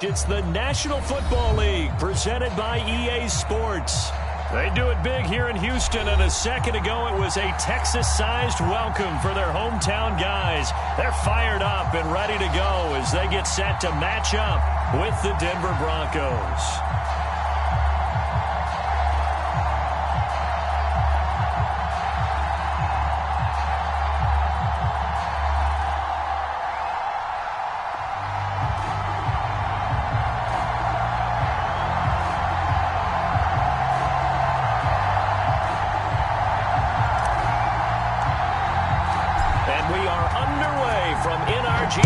It's the National Football League presented by EA Sports. They do it big here in Houston, and a second ago it was a Texas-sized welcome for their hometown guys. They're fired up and ready to go as they get set to match up with the Denver Broncos.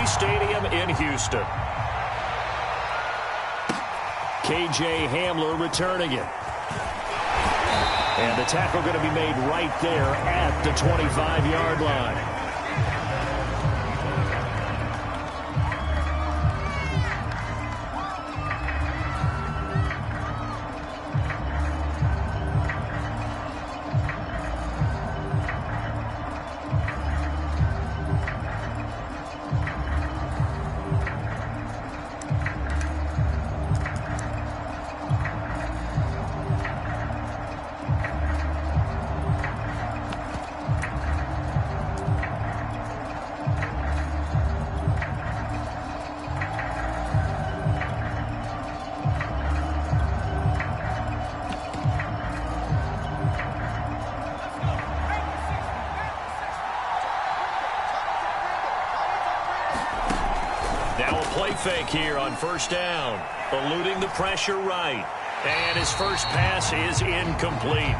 Stadium in Houston. KJ Hamler returning it. And the tackle going to be made right there at the 25-yard line. Fake here on first down, eluding the pressure right, and his first pass is incomplete.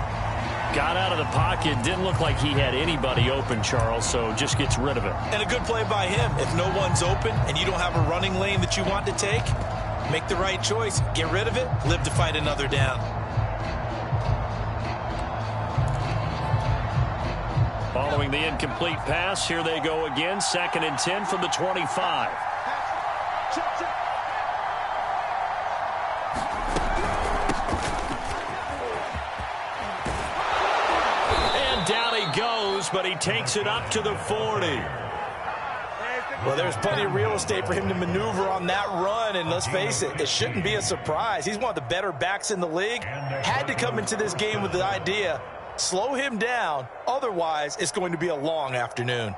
Got out of the pocket, didn't look like he had anybody open, Charles, so just gets rid of it. And a good play by him. If no one's open and you don't have a running lane that you want to take, make the right choice, get rid of it, live to fight another down. Following the incomplete pass, here they go again, 2nd and 10 from the 25. And down he goes, but he takes it up to the 40. Well, there's plenty of real estate for him to maneuver on that run, and let's face it, it shouldn't be a surprise. He's one of the better backs in the league. Had to come into this game with the idea, slow him down, otherwise it's going to be a long afternoon.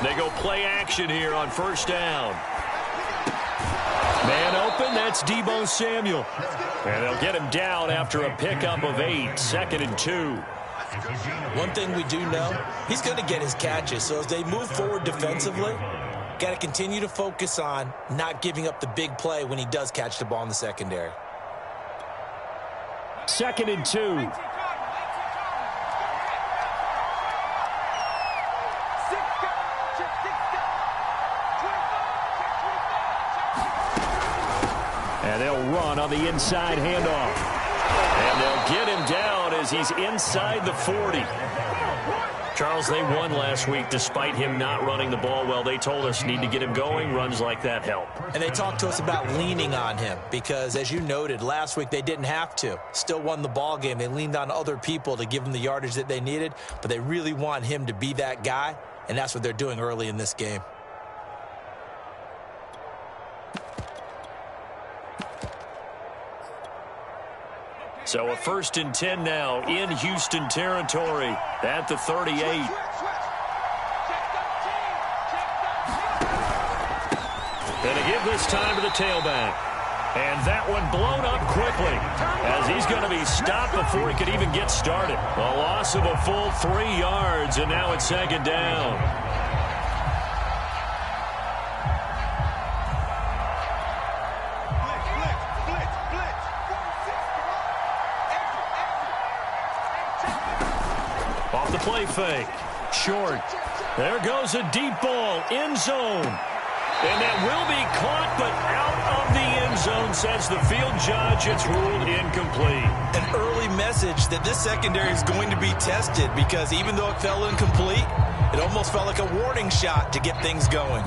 They go play action here on first down. Man open, that's Deebo Samuel. And they'll get him down after a pickup of 8, 2nd and 2. One thing we do know, he's going to get his catches. So as they move forward defensively, got to continue to focus on not giving up the big play when he does catch the ball in the secondary. 2nd and 2. And they'll run on the inside handoff. And they'll get him down as he's inside the 40. Charles, they won last week despite him not running the ball well. They told us need to get him going. Runs like that help. And they talked to us about leaning on him because, as you noted, last week they didn't have to. Still won the ball game. They leaned on other people to give them the yardage that they needed, but they really want him to be that guy, and that's what they're doing early in this game. So a 1st and 10 now in Houston territory at the 38. And to give this time to the tailback. And that one blown up quickly as he's going to be stopped before he could even get started. A loss of a full 3 yards, and now it's 2nd down. Off the play fake. Short. There goes a deep ball. End zone. And that will be caught, but out of the end zone, says the field judge. It's ruled incomplete. An early message that this secondary is going to be tested because even though it fell incomplete, it almost felt like a warning shot to get things going.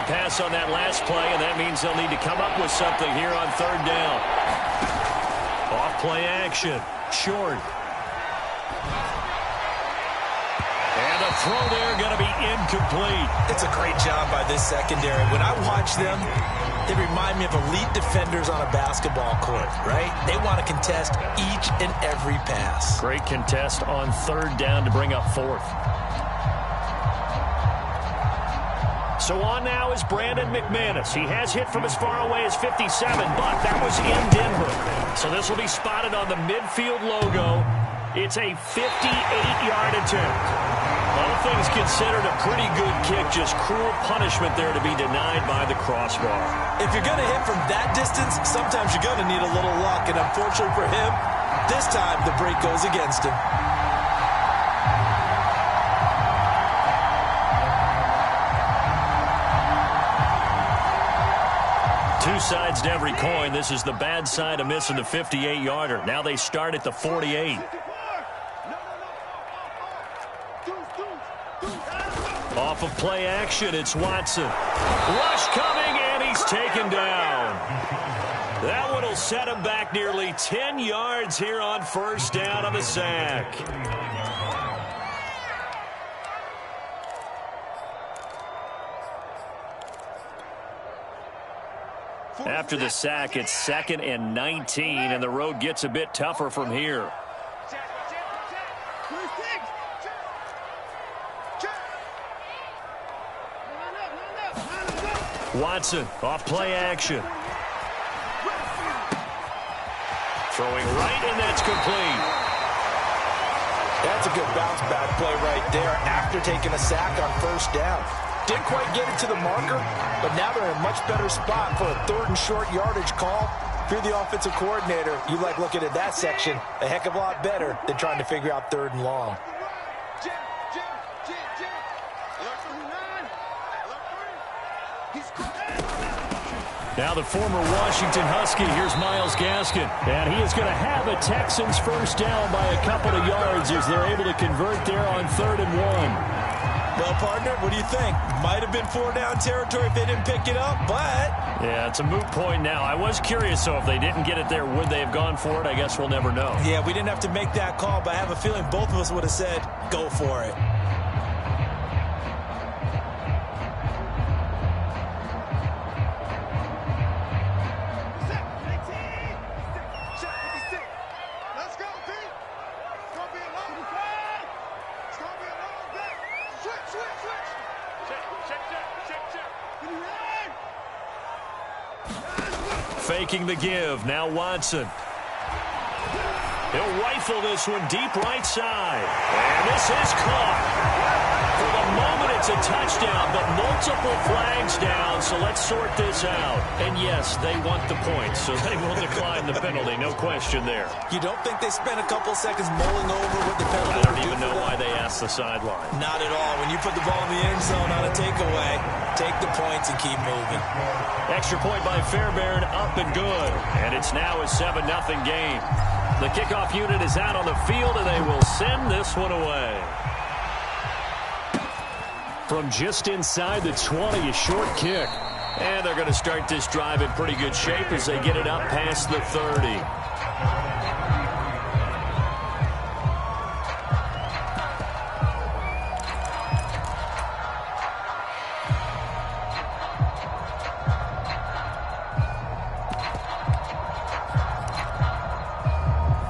pass on that last play, and that means they'll need to come up with something here on third down. Off play action. Short. And the throw there going to be incomplete. It's a great job by this secondary. When I watch them, they remind me of elite defenders on a basketball court, right? They want to contest each and every pass. Great contest on third down to bring up fourth. So on now is Brandon McManus. He has hit from as far away as 57, but that was in Denver. So this will be spotted on the midfield logo. It's a 58-yard attempt. All things considered, a pretty good kick. Just cruel punishment there to be denied by the crossbar. If you're going to hit from that distance, sometimes you're going to need a little luck. And unfortunately for him, this time the break goes against him. Two sides to every coin. This is the bad side of missing the 58-yarder. Now they start at the 48. Off of play action, it's Watson. Rush coming, and he's taken down. That one will set him back nearly 10 yards here on first down on the sack. After the sack, it's 2nd and 19, and the road gets a bit tougher from here. Watson, off play action. Throwing right, and that's complete. That's a good bounce back play right there after taking a sack on first down. Didn't quite get it to the marker, but now they're in a much better spot for a 3rd and short yardage call. If you're the offensive coordinator, you like looking at that section a heck of a lot better than trying to figure out 3rd and long. Now the former Washington Husky, here's Myles Gaskin. And he is going to have a Texans first down by a couple of yards as they're able to convert there on 3rd and 1. Well, partner, what do you think? Might have been 4-down territory if they didn't pick it up, but... Yeah, it's a moot point now. I was curious, so if they didn't get it there, would they have gone for it? I guess we'll never know. Yeah, we didn't have to make that call, but I have a feeling both of us would have said, go for it. Faking the give. Now Watson. He'll rifle this one deep right side. And this is caught. For the moment, it's a touchdown, but multiple flags down, so let's sort this out. And yes, they want the points, so they will decline the penalty. No question there. You don't think they spent a couple seconds mulling over what the penalty I don't even know why they asked the sideline. Not at all. When you put the ball in the end zone on a takeaway, take the points and keep moving. Extra point by Fairbairn, up and good. And it's now a 7-0 game. The kickoff unit is out on the field, and they will send this one away. From just inside the 20, a short kick. And they're going to start this drive in pretty good shape as they get it up past the 30.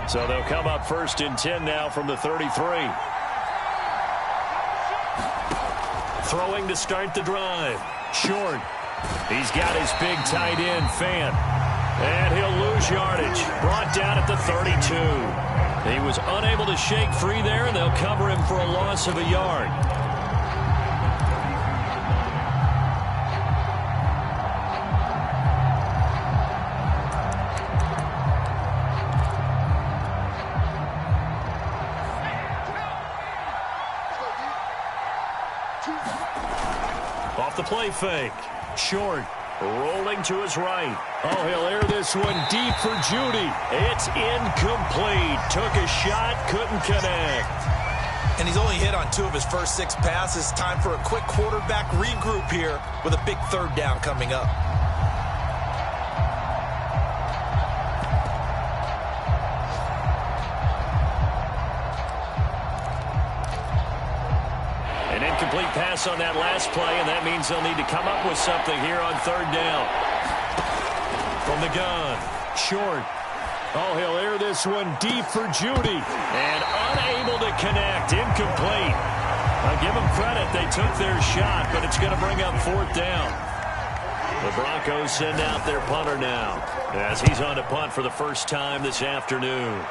So they'll come up 1st and 10 now from the 33. Throwing to start the drive. Short. He's got his big tight end, Fant. And he'll lose yardage. Brought down at the 32. He was unable to shake free there, and they'll cover him for a loss of a yard. Off the play fake. Short. Rolling to his right. Oh, he'll air this one deep for Judy. It's incomplete. Took a shot, couldn't connect. And he's only hit on 2 of his first 6 passes. Time for a quick quarterback regroup here with a big 3rd down coming up. An incomplete pass on that last play, and that means they'll need to come up with something here on 3rd down. From the gun, short. Oh, he'll air this one deep for Judy. And unable to connect, incomplete. I'll give them credit, they took their shot, but it's going to bring up 4th down. The Broncos send out their punter now, as he's on to punt for the first time this afternoon.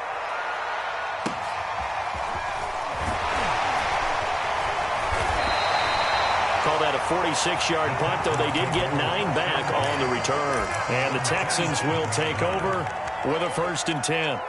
Call that a 46-yard punt, though they did get 9 back on the return. And the Texans will take over with a 1st and 10.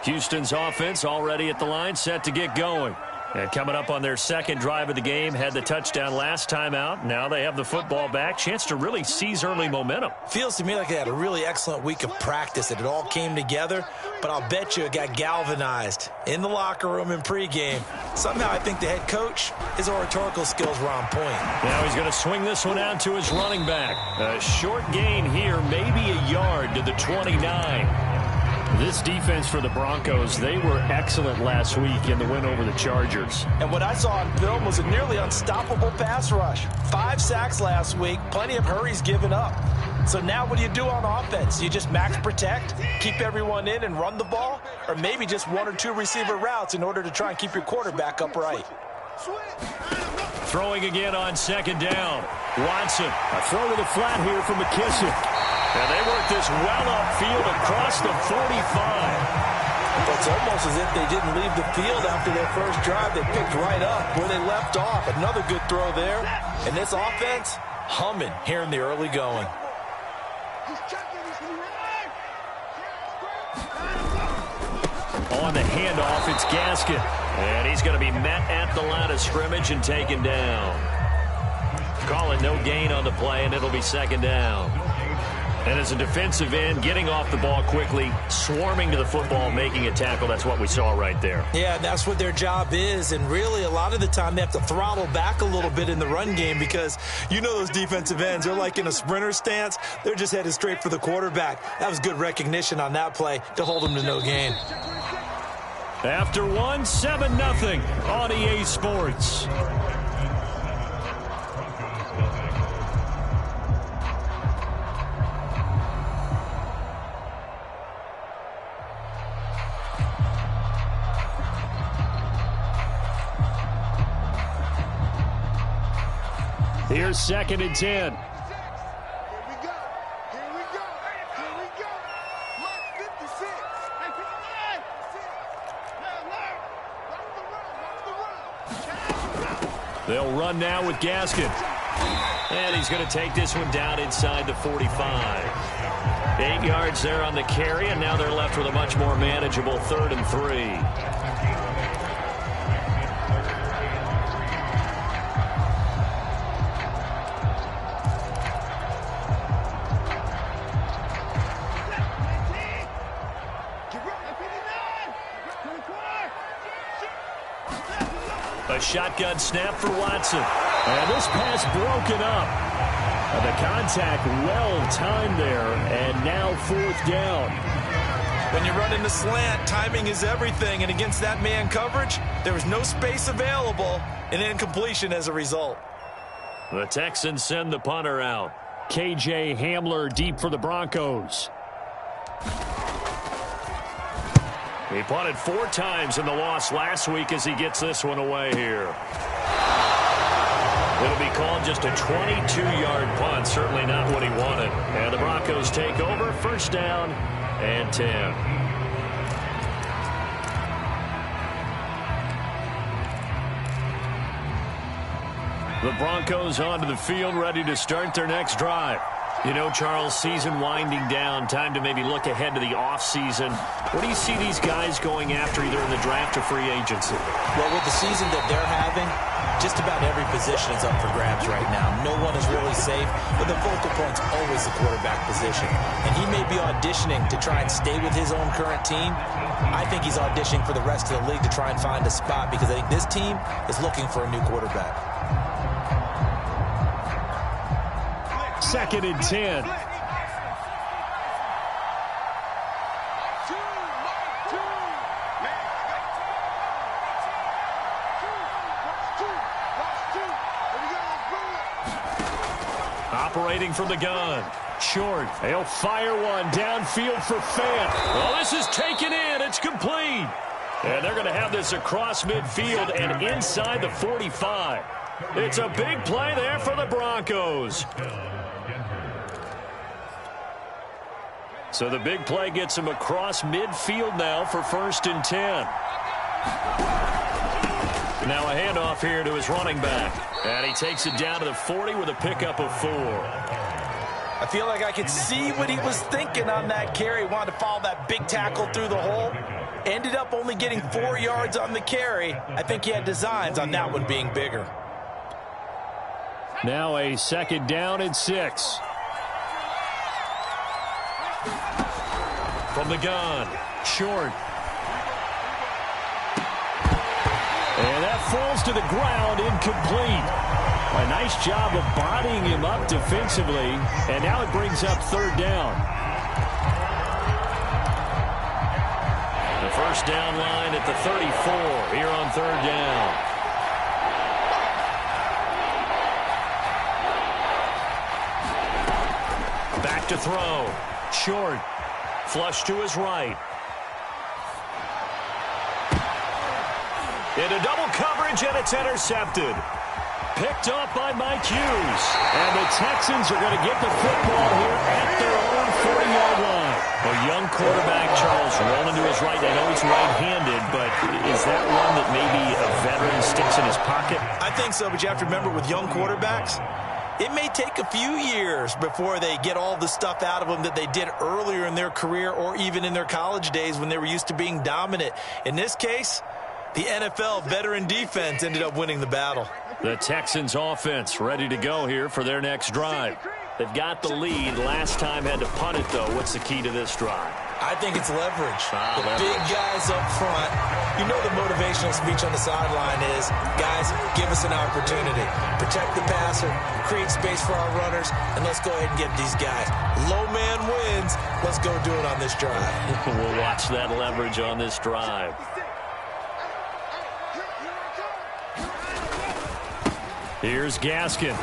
Houston's offense already at the line, set to get going. And coming up on their 2nd drive of the game, had the touchdown last time out. Now they have the football back. Chance to really seize early momentum. Feels to me like they had a really excellent week of practice, that it all came together. But I'll bet you it got galvanized in the locker room in pregame. Somehow I think the head coach, his oratorical skills were on point. Now he's going to swing this one out to his running back. A short gain here, maybe a yard to the 29. This defense for the Broncos, they were excellent last week in the win over the Chargers. And what I saw on film was a nearly unstoppable pass rush. 5 sacks last week, plenty of hurries given up. So now what do you do on offense? You just max protect, keep everyone in and run the ball? Or maybe just 1 or 2 receiver routes in order to try and keep your quarterback upright? Throwing again on 2nd down. Watson, a throw to the flat here from McKissick. And they work this well upfield across the 45. It's almost as if they didn't leave the field after their first drive. They picked right up where they left off. Another good throw there. And this offense, humming here in the early going. On the handoff, it's Gaskin. And he's going to be met at the line of scrimmage and taken down. Call it no gain on the play, and it'll be 2nd down. And as a defensive end, getting off the ball quickly, swarming to the football, making a tackle, that's what we saw right there. Yeah, that's what their job is. And really, a lot of the time, they have to throttle back a little bit in the run game because you know those defensive ends, they're like in a sprinter stance. They're just headed straight for the quarterback. That was good recognition on that play to hold them to no gain. After 1, 7-0 on EA Sports. Here's 2nd and 10. Here we go. Here we go. Here we go. Look, 56. Hey, 59. They'll run now with Gaskin. And he's going to take this one down inside the 45. 8 yards there on the carry, and now they're left with a much more manageable 3rd and 3. A shotgun snap for Watson. And this pass broken up. The contact well timed there, and now 4th down. When you run in the slant, timing is everything, and against that man coverage, there was no space available, and incompletion as a result. The Texans send the punter out. KJ Hamler deep for the Broncos. He punted 4 times in the loss last week as he gets this one away here. It'll be called just a 22-yard punt, certainly not what he wanted. And the Broncos take over, 1st down and 10. The Broncos onto the field, ready to start their next drive. You know, Charles, season winding down, time to maybe look ahead to the offseason. What do you see these guys going after either in the draft or free agency? Well, with the season that they're having, Just about every position is up for grabs right now. No one is really safe, but the focal point's always the quarterback position. And he may be auditioning to try and stay with his own current team. I think he's auditioning for the rest of the league to try and find a spot because I think this team is looking for a new quarterback. 2nd and 10. Operating from the gun. Short. They'll fire one downfield for Fant. Well, this is taken in. It's complete. And they're going to have this across midfield and inside the 45. It's a big play there for the Broncos. So the big play gets him across midfield now for 1st and 10. Now a handoff here to his running back. And he takes it down to the 40 with a pickup of 4. I feel like I could see what he was thinking on that carry. He wanted to follow that big tackle through the hole. Ended up only getting 4 yards on the carry. I think he had designs on that one being bigger. Now a 2nd down and 6. From the gun. Short. And that falls to the ground, incomplete. A nice job of bodying him up defensively, and now it brings up 3rd down. The 1st down line at the 34 here on 3rd down. Back to throw. Short. Flush to his right. Into double coverage, and it's intercepted. Picked off by Mike Hughes. And the Texans are going to get the football here at their own 40-yard line. A young quarterback, Charles, rolling to his right. I know he's right-handed, but is that one that maybe a veteran sticks in his pocket? I think so, but you have to remember with young quarterbacks, it may take a few years before they get all the stuff out of them that they did earlier in their career or even in their college days when they were used to being dominant. In this case, the NFL veteran defense ended up winning the battle. The Texans offense ready to go here for their next drive. They've got the lead. Last time had to punt it, though. What's the key to this drive? I think it's leverage. The big guys up front. You know the motivational speech on the sideline is, guys, give us an opportunity. Protect the passer, create space for our runners, and let's go ahead and get these guys. Low man wins. Let's go do it on this drive. We'll watch that leverage on this drive. Here's Gaskin.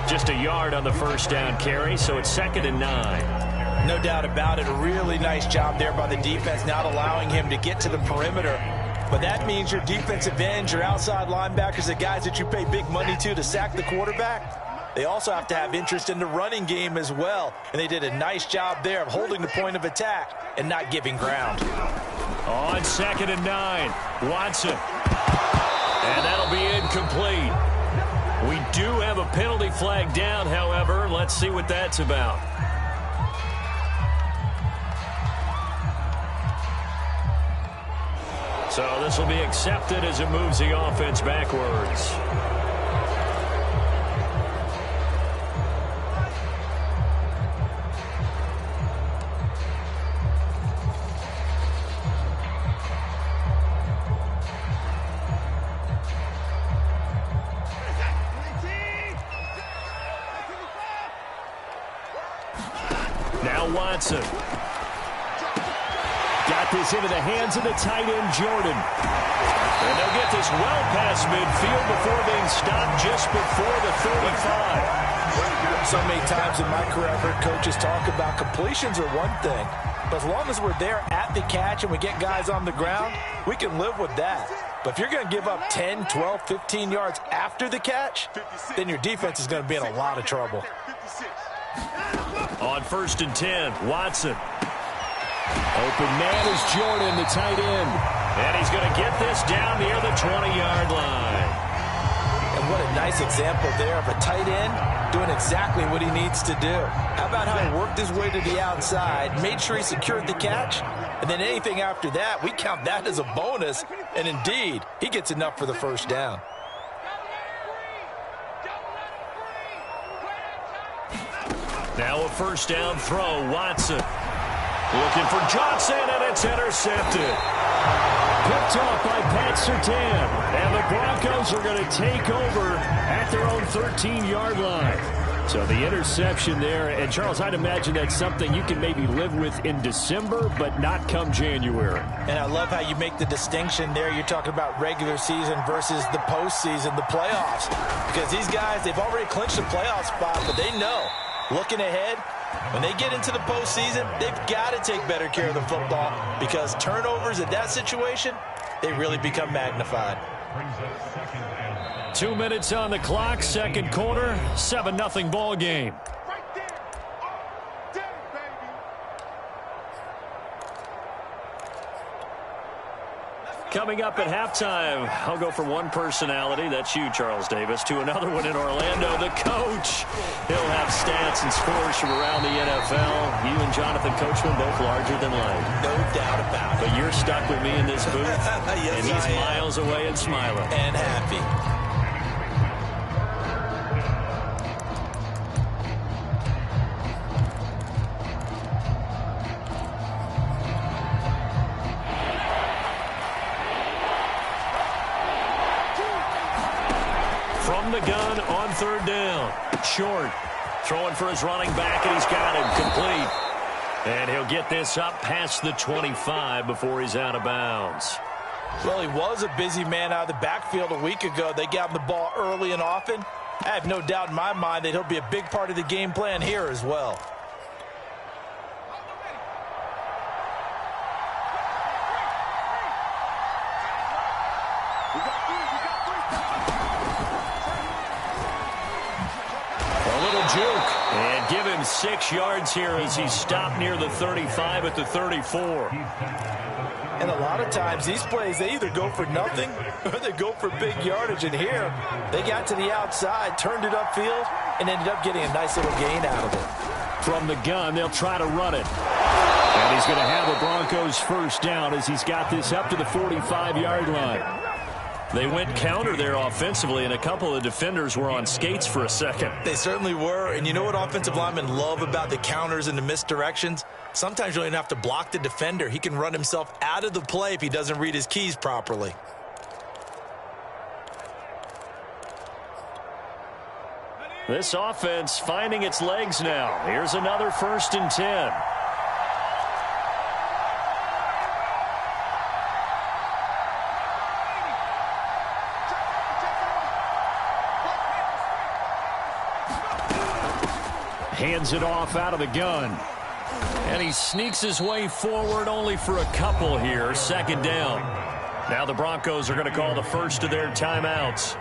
Just a yard on the 1st down carry, so it's 2nd and 9. No doubt about it. A really nice job there by the defense, not allowing him to get to the perimeter. But that means your defensive ends, your outside linebackers, the guys that you pay big money to sack the quarterback, they also have to have interest in the running game as well. And they did a nice job there of holding the point of attack and not giving ground. On 2nd and 9, Watson. And that'll be incomplete. We do have a penalty flag down, however. Let's see what that's about. So this will be accepted as it moves the offense backwards. Watson. Got this into the hands of the tight end, Jordan. And they'll get this well past midfield before being stopped just before the 35. So many times in my career I've heard coaches talk about completions are one thing. But as long as we're there at the catch and we get guys on the ground, we can live with that. But if you're going to give up 10, 12, 15 yards after the catch, then your defense is going to be in a lot of trouble. On 1st and 10, Watson. Open man is Jordan, the tight end. And he's going to get this down near the 20-yard line. And what a nice example there of a tight end doing exactly what he needs to do. How about how he worked his way to the outside, made sure he secured the catch, and then anything after that, we count that as a bonus, and indeed, he gets enough for the first down. Now a first down throw, Watson. Looking for Johnson, and it's intercepted. Picked off by Pat Surtain. And the Broncos are going to take over at their own 13-yard line. So the interception there. And, Charles, I'd imagine that's something you can maybe live with in December, but not come January. And I love how you make the distinction there. You're talking about regular season versus the postseason, the playoffs. Because these guys, they've already clinched the playoff spot, but they know, looking ahead, when they get into the postseason, they've got to take better care of the football because turnovers in that situation, they really become magnified. 2 minutes on the clock, second quarter, 7-0 ball game. Right there. All day, baby. Coming up at halftime, I'll go from one personality, that's you, Charles Davis, to another one in Orlando, the coach. He'll have stats and scores from around the NFL. You and Jonathan Coachman, both larger than life. No doubt about it. But you're stuck with me in this booth, Yes, and he's I am. miles away and smiling. And happy. From the gun on third down. Short. Throwing for his running back, and he's got him complete. And he'll get this up past the 25 before he's out of bounds. Well, he was a busy man out of the backfield a week ago. They got him the ball early and often. I have no doubt in my mind that he'll be a big part of the game plan here as well. Juke. And give him 6 yards here as he's stopped near the 35 at the 34. And a lot of times these plays, they either go for nothing or they go for big yardage. And here, they got to the outside, turned it upfield, and ended up getting a nice little gain out of it. From the gun, they'll try to run it. And he's going to have a Broncos first down as he's got this up to the 45-yard line. They went counter there offensively, and a couple of defenders were on skates for a second. They certainly were, and you know what offensive linemen love about the counters and the misdirections? Sometimes you don't even have to block the defender. He can run himself out of the play if he doesn't read his keys properly. This offense finding its legs now. Here's another 1st and 10. Hands it off out of the gun. And he sneaks his way forward only for a couple here. 2nd down. Now the Broncos are going to call the first of their timeouts,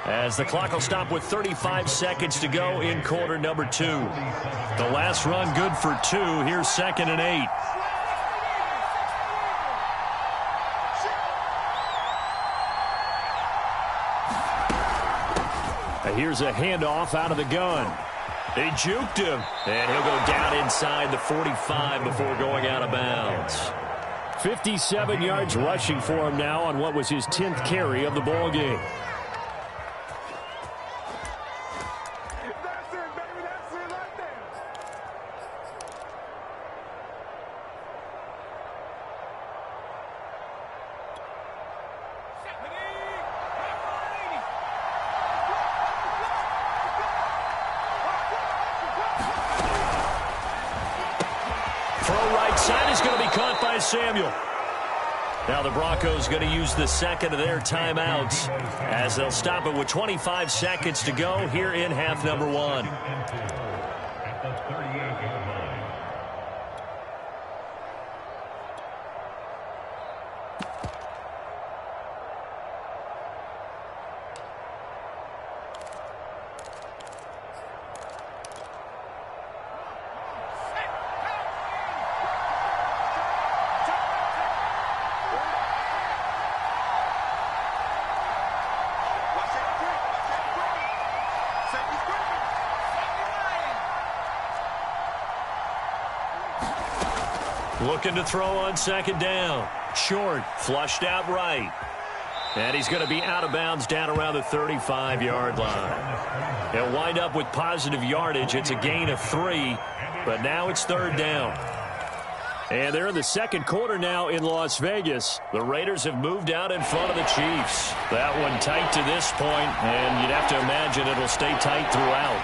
as the clock will stop with 35 seconds to go in quarter number 2. The last run good for 2. Here's 2nd and 8. Here's a handoff out of the gun. They juked him, and he'll go down inside the 45 before going out of bounds. 57 yards rushing for him now on what was his 10th carry of the ball game. That's it, baby. That's it right there. Side is going to be caught by Samuel. Now the Broncos going to use the second of their timeouts as they'll stop it with 25 seconds to go here in half number 1. Looking to throw on second down. Short, flushed out right. And he's going to be out of bounds down around the 35-yard line. He'll wind up with positive yardage. It's a gain of 3, but now it's third down. And they're in the second quarter now in Las Vegas. The Raiders have moved out in front of the Chiefs. That one tight to this point, and you'd have to imagine it'll stay tight throughout.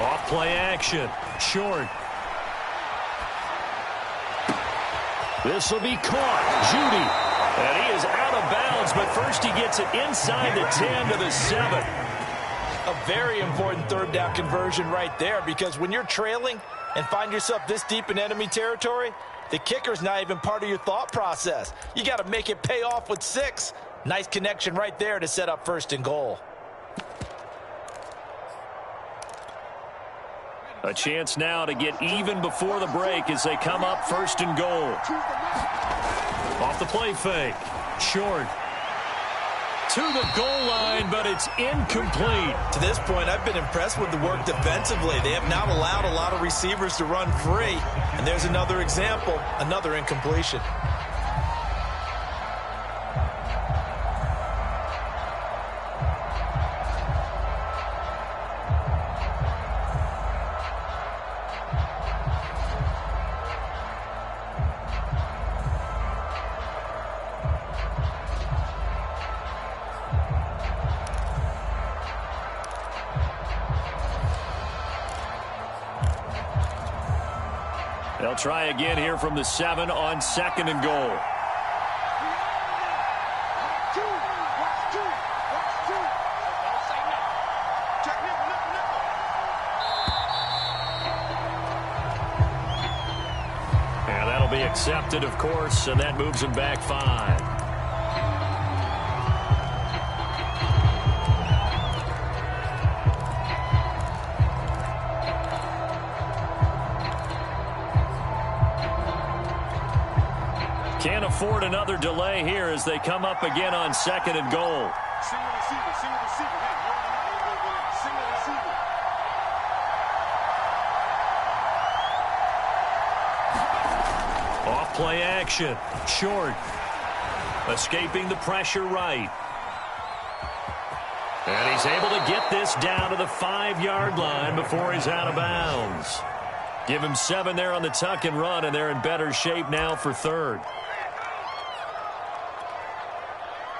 Off play action. Short. This will be caught. Judy. And he is out of bounds, but first he gets it inside the 10 to the 7. A very important third down conversion right there, because when you're trailing and find yourself this deep in enemy territory, the kicker's not even part of your thought process. You got to make it pay off with 6. Nice connection right there to set up first and goal. A chance now to get even before the break as they come up first and goal. Off the play fake. Short. To the goal line, but it's incomplete. To this point, I've been impressed with the work defensively. They have not allowed a lot of receivers to run free. And there's another example, another incompletion. They'll try again here from the 7 on second and goal. And that'll be accepted, of course, and that moves him back 5. Can't afford another delay here as they come up again on second and goal. Single receiver, single receiver. Hey, you're on the line, go there. Single receiver. Off play action. Short. Escaping the pressure right. And he's able to get this down to the 5-yard line before he's out of bounds. Give him 7 there on the tuck and run, and they're in better shape now for third.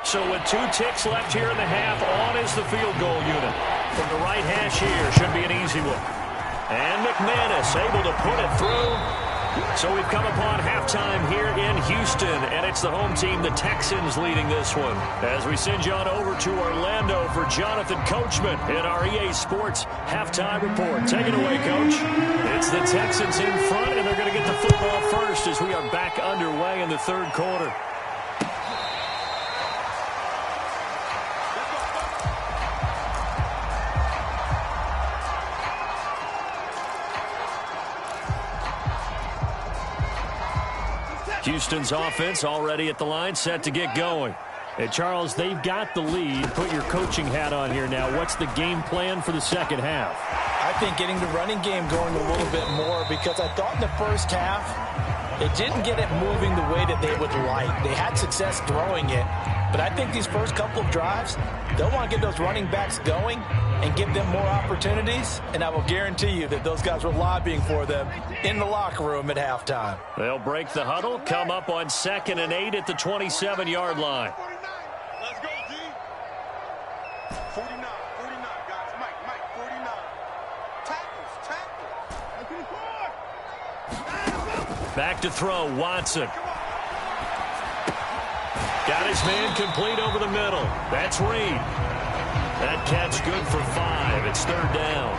So with 2 ticks left here in the half, on is the field goal unit. From the right hash here, should be an easy one. And McManus able to put it through. So we've come upon halftime here in Houston, and it's the home team, the Texans, leading this one. As we send you on over to Orlando for Jonathan Coachman in our EA Sports halftime report. Take it away, Coach. It's the Texans in front, and they're going to get the football first as we are back underway in the third quarter. Houston's offense already at the line, set to get going. Hey, Charles, they've got the lead. Put your coaching hat on here now. What's the game plan for the second half? I think getting the running game going a little bit more, because I thought in the first half they didn't get it moving the way that they would like. They had success throwing it, but I think these first couple of drives, they'll want to get those running backs going and give them more opportunities, and I will guarantee you that those guys were lobbying for them in the locker room at halftime. They'll break the huddle, come up on 2nd and 8 at the 27-yard line. 49. Let's go, D. 49, 49, guys. Mike, 49. Tackles. Back to throw, Watson. Got his man complete over the middle. That's Reed. That catch good for 5. It's third down.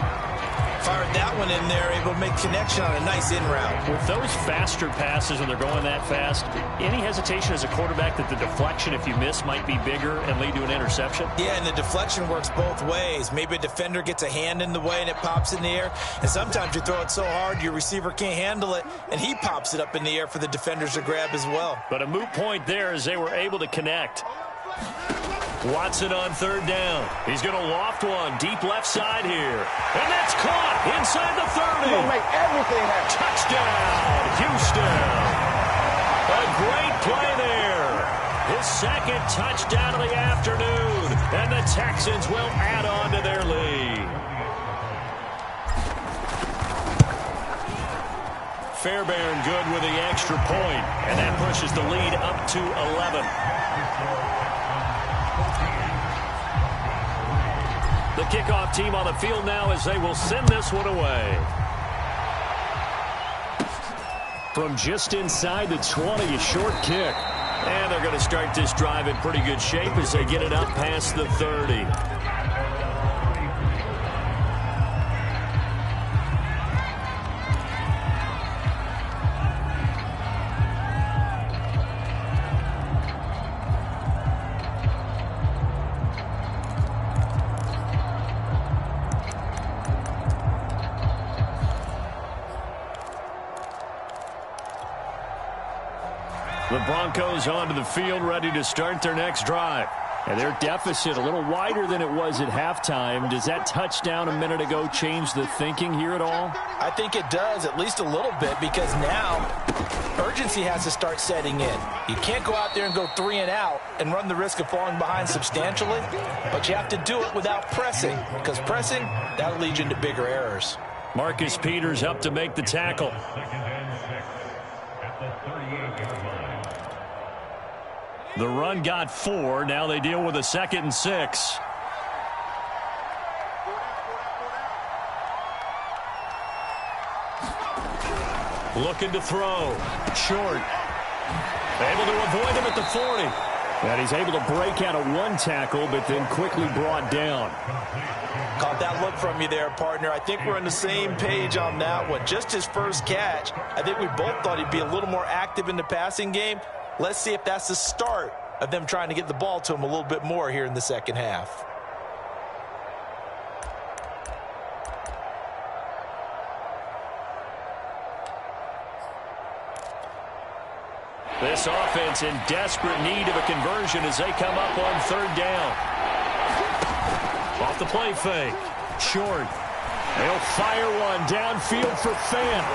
Fired that one in there, able to make connection on a nice in route. With those faster passes when they're going that fast, any hesitation as a quarterback that the deflection, if you miss, might be bigger and lead to an interception? Yeah, and the deflection works both ways. Maybe a defender gets a hand in the way and it pops in the air. And sometimes you throw it so hard your receiver can't handle it, and he pops it up in the air for the defenders to grab as well. But a moot point there as they were able to connect. Watson on third down. He's going to loft one deep left side here. And that's caught. Inside the 30. He'll make everything happen. Touchdown, Houston. A great play there. His second touchdown of the afternoon. And the Texans will add on to their lead. Fairbairn good with the extra point. And that pushes the lead up to 11. The kickoff team on the field now as they will send this one away. From just inside the 20, a short kick. And they're going to start this drive in pretty good shape as they get it up past the 30. The Broncos onto the field, ready to start their next drive. And their deficit a little wider than it was at halftime. Does that touchdown a minute ago change the thinking here at all? I think it does, at least a little bit, because now urgency has to start setting in. You can't go out there and go 3 and out and run the risk of falling behind substantially, but you have to do it without pressing, because pressing, that'll lead you into bigger errors. Marcus Peters up to make the tackle. The run got 4. Now they deal with a 2nd and 6. Looking to throw. Short. Able to avoid him at the 40. And he's able to break out of one tackle, but then quickly brought down. Caught that look from you there, partner. I think we're on the same page on that one. Just his first catch. I think we both thought he'd be a little more active in the passing game. Let's see if that's the start of them trying to get the ball to him a little bit more here in the second half. This offense in desperate need of a conversion as they come up on 3rd down. Off the play fake. Short. They'll fire one downfield for Fant.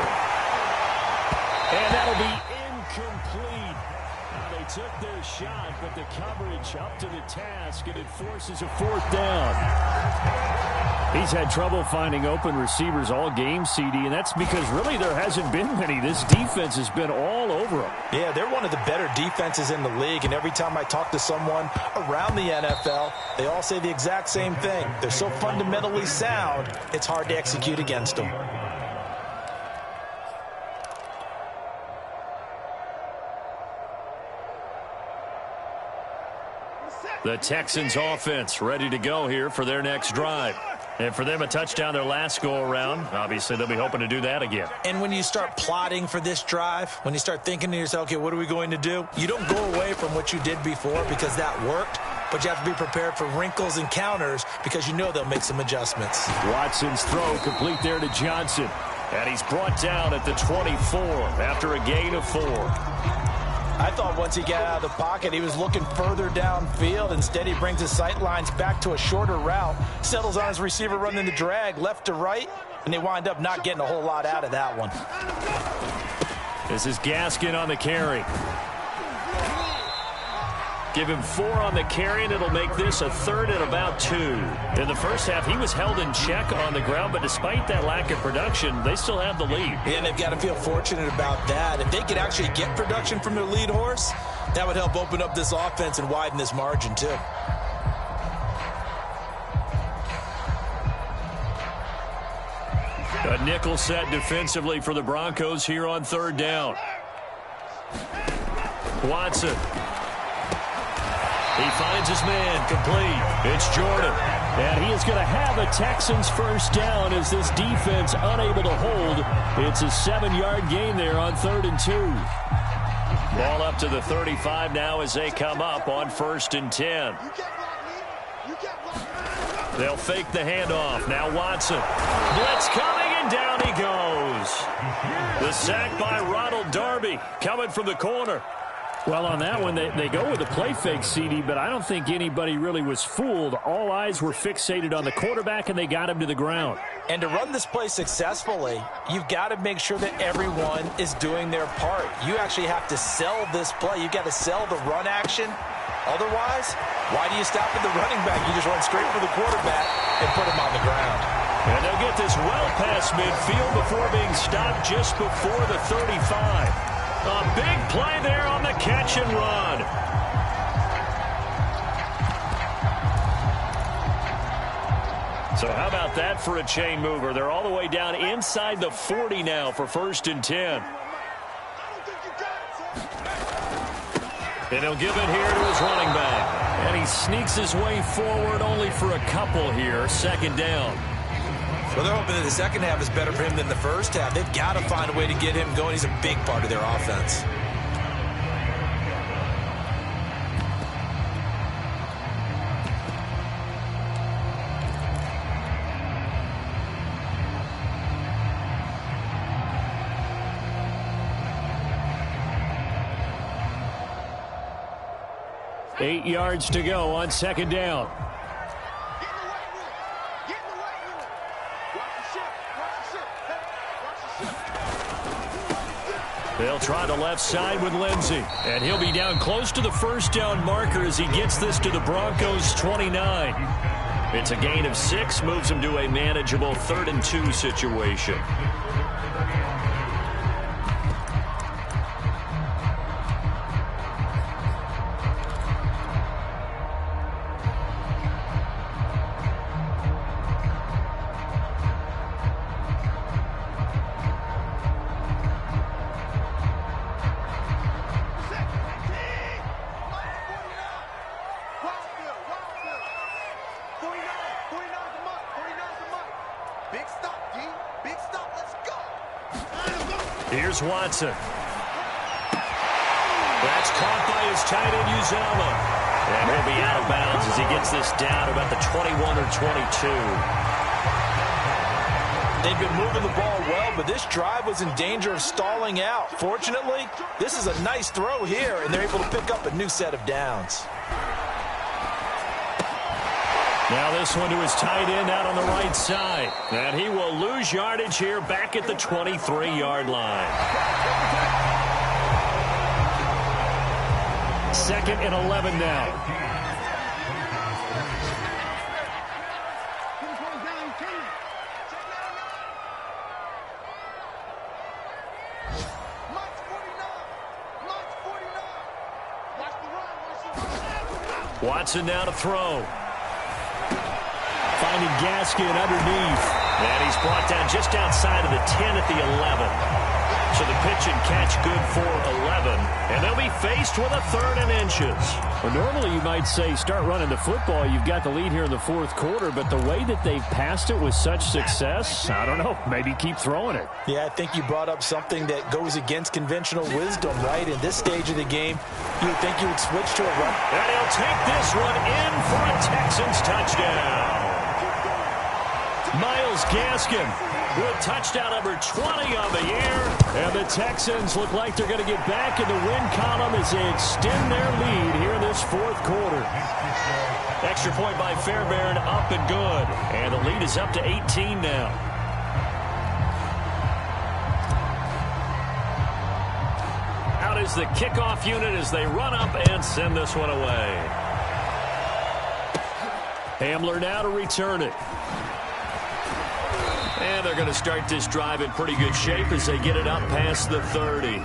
And that'll be incomplete. They took their shot, but the coverage up to the task, and it forces a 4th down. He's had trouble finding open receivers all game, CD, and that's because really there hasn't been many. This defense has been all over them. Yeah, they're one of the better defenses in the league, and every time I talk to someone around the NFL, they all say the exact same thing. They're so fundamentally sound, it's hard to execute against them. The Texans offense ready to go here for their next drive. And for them, a touchdown their last go-around. Obviously, they'll be hoping to do that again. And when you start plotting for this drive, when you start thinking to yourself, okay, what are we going to do? You don't go away from what you did before because that worked, but you have to be prepared for wrinkles and counters because you know they'll make some adjustments. Watson's throw complete there to Johnson. And he's brought down at the 24 after a gain of 4. I thought once he got out of the pocket, he was looking further downfield. Instead, he brings his sight lines back to a shorter route, settles on his receiver running the drag left to right, and they wind up not getting a whole lot out of that one. This is Gaskin on the carry. Give him 4 on the carry, and it'll make this a 3rd and about 2. In the first half, he was held in check on the ground, but despite that lack of production, they still have the lead. Yeah, and they've got to feel fortunate about that. If they could actually get production from their lead horse, that would help open up this offense and widen this margin, too. A nickel set defensively for the Broncos here on 3rd down. Watson. He finds his man complete. It's Jordan. And he is going to have a Texans first down as this defense unable to hold. It's a 7-yard gain there on 3rd and 2. Ball up to the 35 now as they come up on 1st and 10. They'll fake the handoff. Now Watson. Blitz coming, and down he goes. The sack by Ronald Darby coming from the corner. Well, on that one, they go with a play fake, CD, but I don't think anybody really was fooled. All eyes were fixated on the quarterback, and they got him to the ground. And to run this play successfully, you've got to make sure that everyone is doing their part. You actually have to sell this play. You've got to sell the run action. Otherwise, why do you stop at the running back? You just run straight for the quarterback and put him on the ground. And they'll get this well past midfield before being stopped just before the 35. A big play there on the catch and run. So how about that for a chain mover? They're all the way down inside the 40 now for 1st and 10. And he'll give it here to his running back. And he sneaks his way forward only for a couple here. 2nd down. Well, they're hoping that the second half is better for him than the first half. They've got to find a way to get him going. He's a big part of their offense. Eight yards to go on 2nd down. They'll try the left side with Lindsey. And he'll be down close to the 1st down marker as he gets this to the Broncos' 29. It's a gain of 6, moves him to a manageable 3rd and 2 situation. Here's Watson. That's caught by his tight end, Uzomah. And he'll be out of bounds as he gets this down about the 21 or 22. They've been moving the ball well, but this drive was in danger of stalling out. Fortunately, this is a nice throw here, and they're able to pick up a new set of downs. Now this one to his tight end out on the right side. And he will lose yardage here back at the 23-yard line. 2nd and 11 now. Watson now to throw. Finding Gaskin underneath. And he's brought down just outside of the 10 at the 11. So the pitch and catch good for 11. And they'll be faced with a 3rd and inches. Well, normally you might say start running the football. You've got the lead here in the 4th quarter. But the way that they've passed it with such success, I don't know, maybe keep throwing it. Yeah, I think you brought up something that goes against conventional wisdom, right? In this stage of the game, you would think you would switch to a run. And he'll take this one in for a Texans touchdown. Myles Gaskin with touchdown number 20 on the year. And the Texans look like they're going to get back in the win column as they extend their lead here in this 4th quarter. Extra point by Fairbairn, up and good. And the lead is up to 18 now. Out is the kickoff unit as they run up and send this one away. Hamler now to return it. And they're going to start this drive in pretty good shape as they get it up past the 30.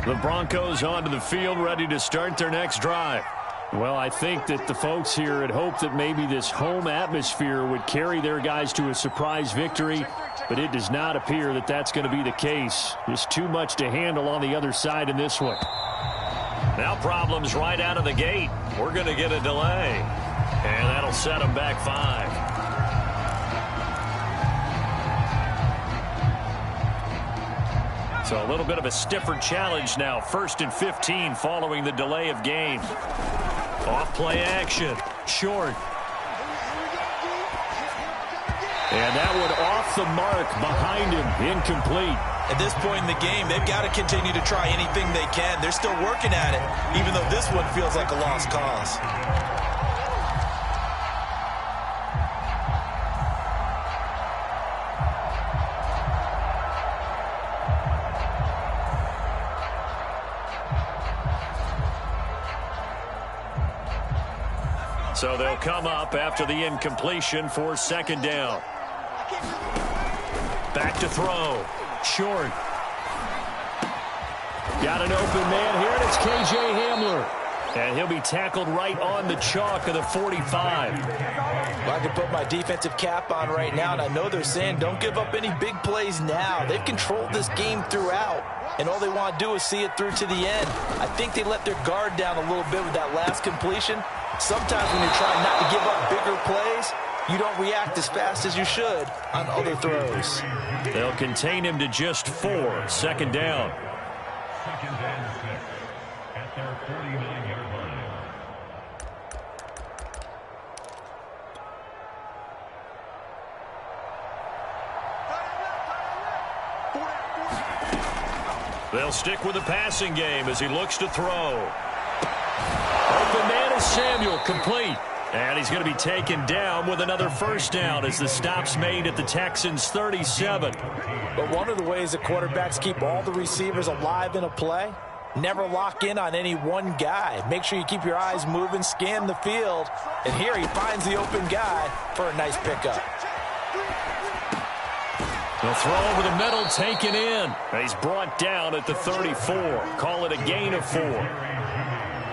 The Broncos onto the field, ready to start their next drive. Well, I think that the folks here had hoped that maybe this home atmosphere would carry their guys to a surprise victory, but it does not appear that that's going to be the case. Just too much to handle on the other side in this one. Now problems right out of the gate. We're going to get a delay, and that'll set them back 5. So a little bit of a stiffer challenge now. 1st and 15 following the delay of game. Off play action. Short. And that one off the mark behind him. Incomplete. At this point in the game, they've got to continue to try anything they can. They're still working at it, even though this one feels like a lost cause. So they'll come up after the incompletion for 2nd down. Back to throw. Short. Got an open man here, and it's K.J. Hamler. And he'll be tackled right on the chalk of the 45. Well, I can put my defensive cap on right now, and I know they're saying don't give up any big plays now. They've controlled this game throughout, and all they want to do is see it through to the end. I think they let their guard down a little bit with that last completion. Sometimes when you're trying not to give up bigger plays, you don't react as fast as you should on other throws. They'll contain him to just 4. 2nd down. 2nd and 6 at their 49-yard line. They'll stick with the passing game as he looks to throw. Open man is Samuel, complete. And he's going to be taken down with another 1st down as the stop's made at the Texans' 37. But one of the ways that quarterbacks keep all the receivers alive in a play, never lock in on any one guy. Make sure you keep your eyes moving, scan the field. And here he finds the open guy for a nice pickup. They'll throw over the middle, taken in. He's brought down at the 34. Call it a gain of 4.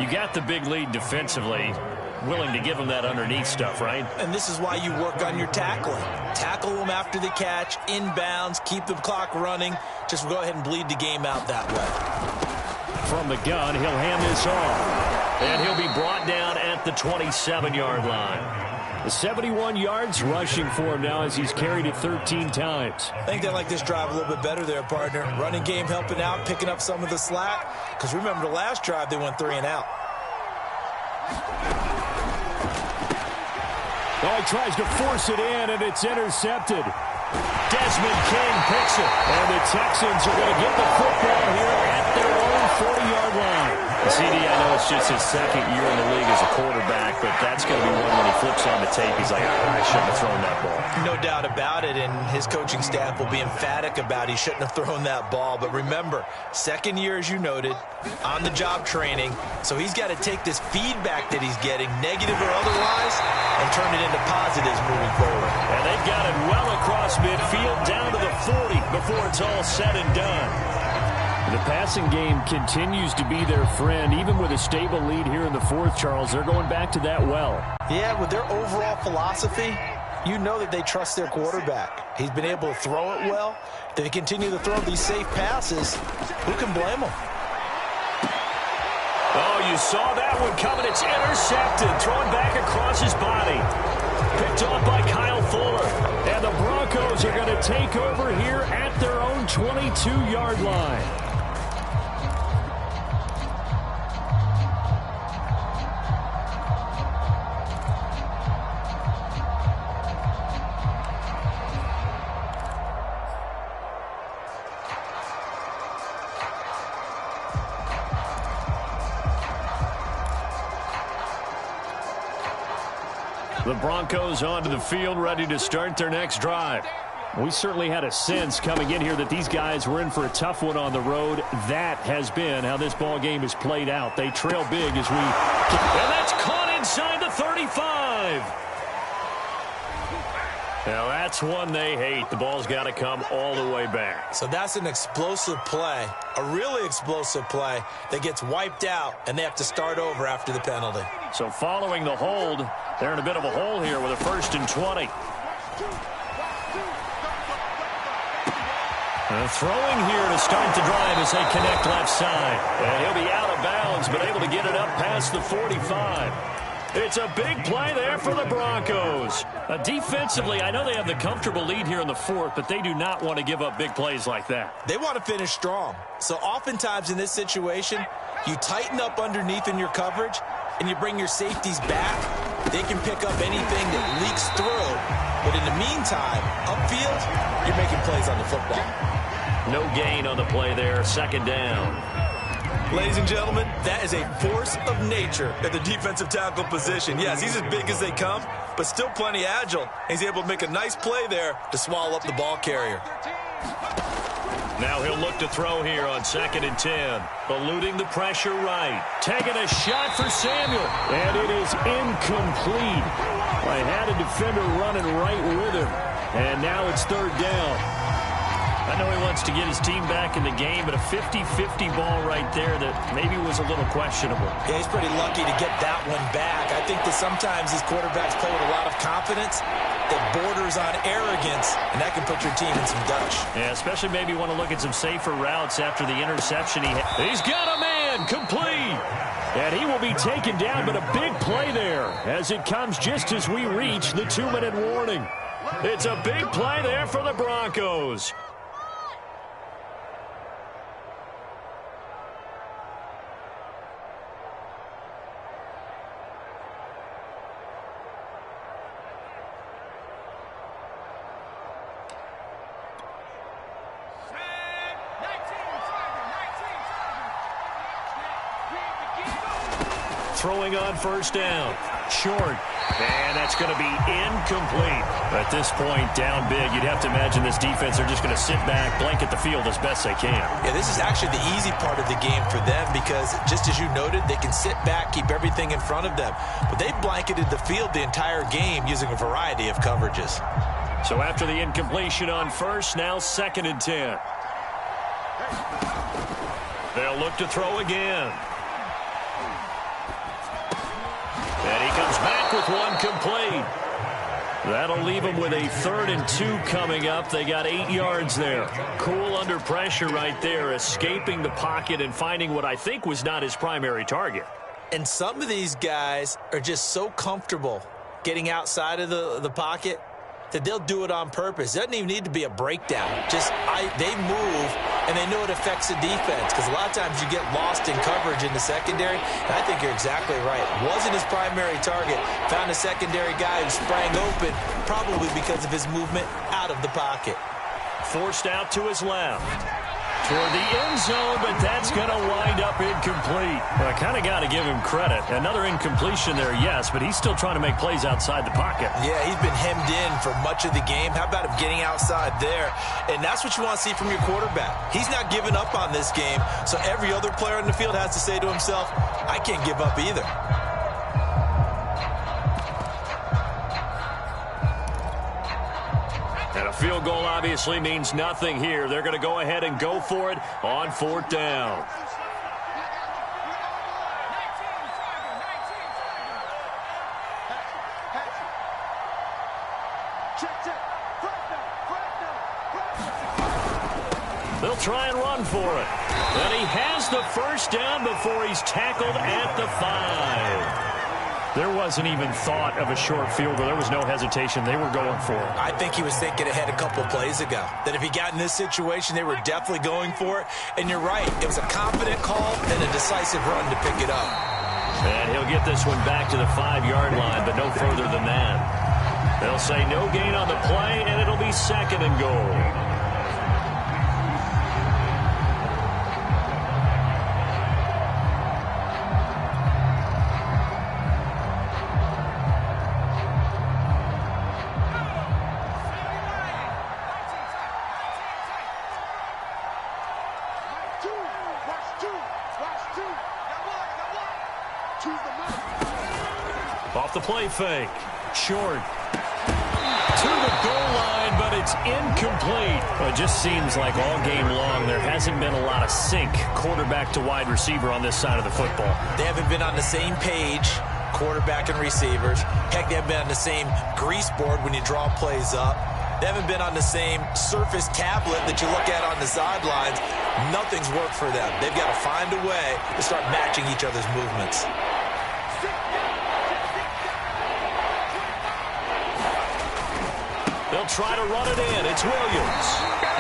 You got the big lead defensively. Willing to give him that underneath stuff, right? And this is why you work on your tackling. Tackle them after the catch, inbounds, keep the clock running. Just go ahead and bleed the game out that way. From the gun, he'll hand this off. And he'll be brought down at the 27-yard line. 71 yards rushing for him now as he's carried it 13 times. I think they like this drive a little bit better there, partner. Running game helping out, picking up some of the slack. Because remember, the last drive, they went 3 and out. Oh, he tries to force it in, and it's intercepted. Desmond King picks it. And the Texans are going to get the football here at their own 40-yard line. CD, I know it's just his 2nd year in the league as a quarterback, but that's going to be one when he flips on the tape. He's like, I shouldn't have thrown that ball. No doubt about it, and his coaching staff will be emphatic about he shouldn't have thrown that ball. But remember, 2nd year, as you noted, on-the-job training. So he's got to take this feedback that he's getting, negative or otherwise, and turn it into positives moving forward. And they've got it well across midfield down to the 40 before it's all said and done. The passing game continues to be their friend. Even with a stable lead here in the 4th, Charles, they're going back to that well. Yeah, with their overall philosophy, you know that they trust their quarterback. He's been able to throw it well. They continue to throw these safe passes. Who can blame them? Oh, you saw that one coming. It's intercepted. Thrown back across his body. Picked off by Kyle Fuller. And the Broncos are going to take over here at their own 22-yard line. The Broncos onto the field, ready to start their next drive. We certainly had a sense coming in here that these guys were in for a tough one on the road. That has been how this ball game has played out. They trail big as we... And that's caught inside the 35. Now that's one they hate. The ball's got to come all the way back. So that's an explosive play, a really explosive play that gets wiped out, and they have to start over after the penalty. So following the hold, they're in a bit of a hole here with a 1st and 20. Throwing here to start the drive as they connect left side. And he'll be out of bounds, but able to get it up past the 45. It's a big play there for the Broncos. Defensively, I know they have the comfortable lead here in the 4th, but they do not want to give up big plays like that. They want to finish strong. So oftentimes in this situation, you tighten up underneath in your coverage, and you bring your safeties back. They can pick up anything that leaks through. But in the meantime, upfield, you're making plays on the football. No gain on the play there, 2nd down. Ladies and gentlemen, that is a force of nature at the defensive tackle position. Yes, he's as big as they come, but still plenty agile. He's able to make a nice play there to swallow up the ball carrier. Now he'll look to throw here on 2nd and 10. Eluding the pressure right. Taking a shot for Samuel. And it is incomplete. I had a defender running right with him. And now it's 3rd down. I know he wants to get his team back in the game, but a 50-50 ball right there that maybe was a little questionable. Yeah, he's pretty lucky to get that one back. I think that sometimes these quarterbacks play with a lot of confidence that borders on arrogance, and that can put your team in some dutch. Yeah, especially maybe want to look at some safer routes after the interception. He's got a man, complete. And he will be taken down, but a big play there as it comes just as we reach the 2-minute warning. It's a big play there for the Broncos. Throwing on 1st down. Short. And that's going to be incomplete. At this point, down big, you'd have to imagine this defense are just going to sit back, blanket the field as best they can. Yeah, this is actually the easy part of the game for them because, just as you noted, they can sit back, keep everything in front of them. But they've blanketed the field the entire game using a variety of coverages. So after the incompletion on 1st, now 2nd and 10. They'll look to throw again. And he comes back with one complete. That'll leave him with a 3rd and 2 coming up. They got 8 yards there. Cool under pressure right there, escaping the pocket and finding what I think was not his primary target. And some of these guys are just so comfortable getting outside of the pocket that they'll do it on purpose. It doesn't even need to be a breakdown. They move, and they know it affects the defense because a lot of times you get lost in coverage in the secondary, and I think you're exactly right. Wasn't his primary target. Found a secondary guy who sprang open, probably because of his movement out of the pocket. Forced out to his left. Toward the end zone, but that's going to wind up incomplete. Well, I kind of got to give him credit. Another incompletion there, yes, but he's still trying to make plays outside the pocket. Yeah, he's been hemmed in for much of the game. How about him getting outside there? And that's what you want to see from your quarterback. He's not giving up on this game, so every other player in the field has to say to himself, I can't give up either. And a field goal obviously means nothing here. They're going to go ahead and go for it on 4th down. They'll try and run for it. And he has the 1st down before he's tackled at the 5. There wasn't even thought of a short field goal. There was no hesitation. They were going for it. I think he was thinking ahead a couple of plays ago. That if he got in this situation, they were definitely going for it. And you're right. It was a confident call and a decisive run to pick it up. And he'll get this one back to the 5-yard line, but no further than that. They'll say no gain on the play, and it'll be 2nd and goal. Off the play fake. Short. To the goal line, but it's incomplete. Well, it just seems like all game long there hasn't been a lot of sync quarterback to wide receiver on this side of the football. They haven't been on the same page quarterback and receivers. Heck, they haven't been on the same grease board when you draw plays up. They haven't been on the same surface tablet that you look at on the sidelines. Nothing's worked for them. They've got to find a way to start matching each other's movements. They'll try to run it in. It's Williams.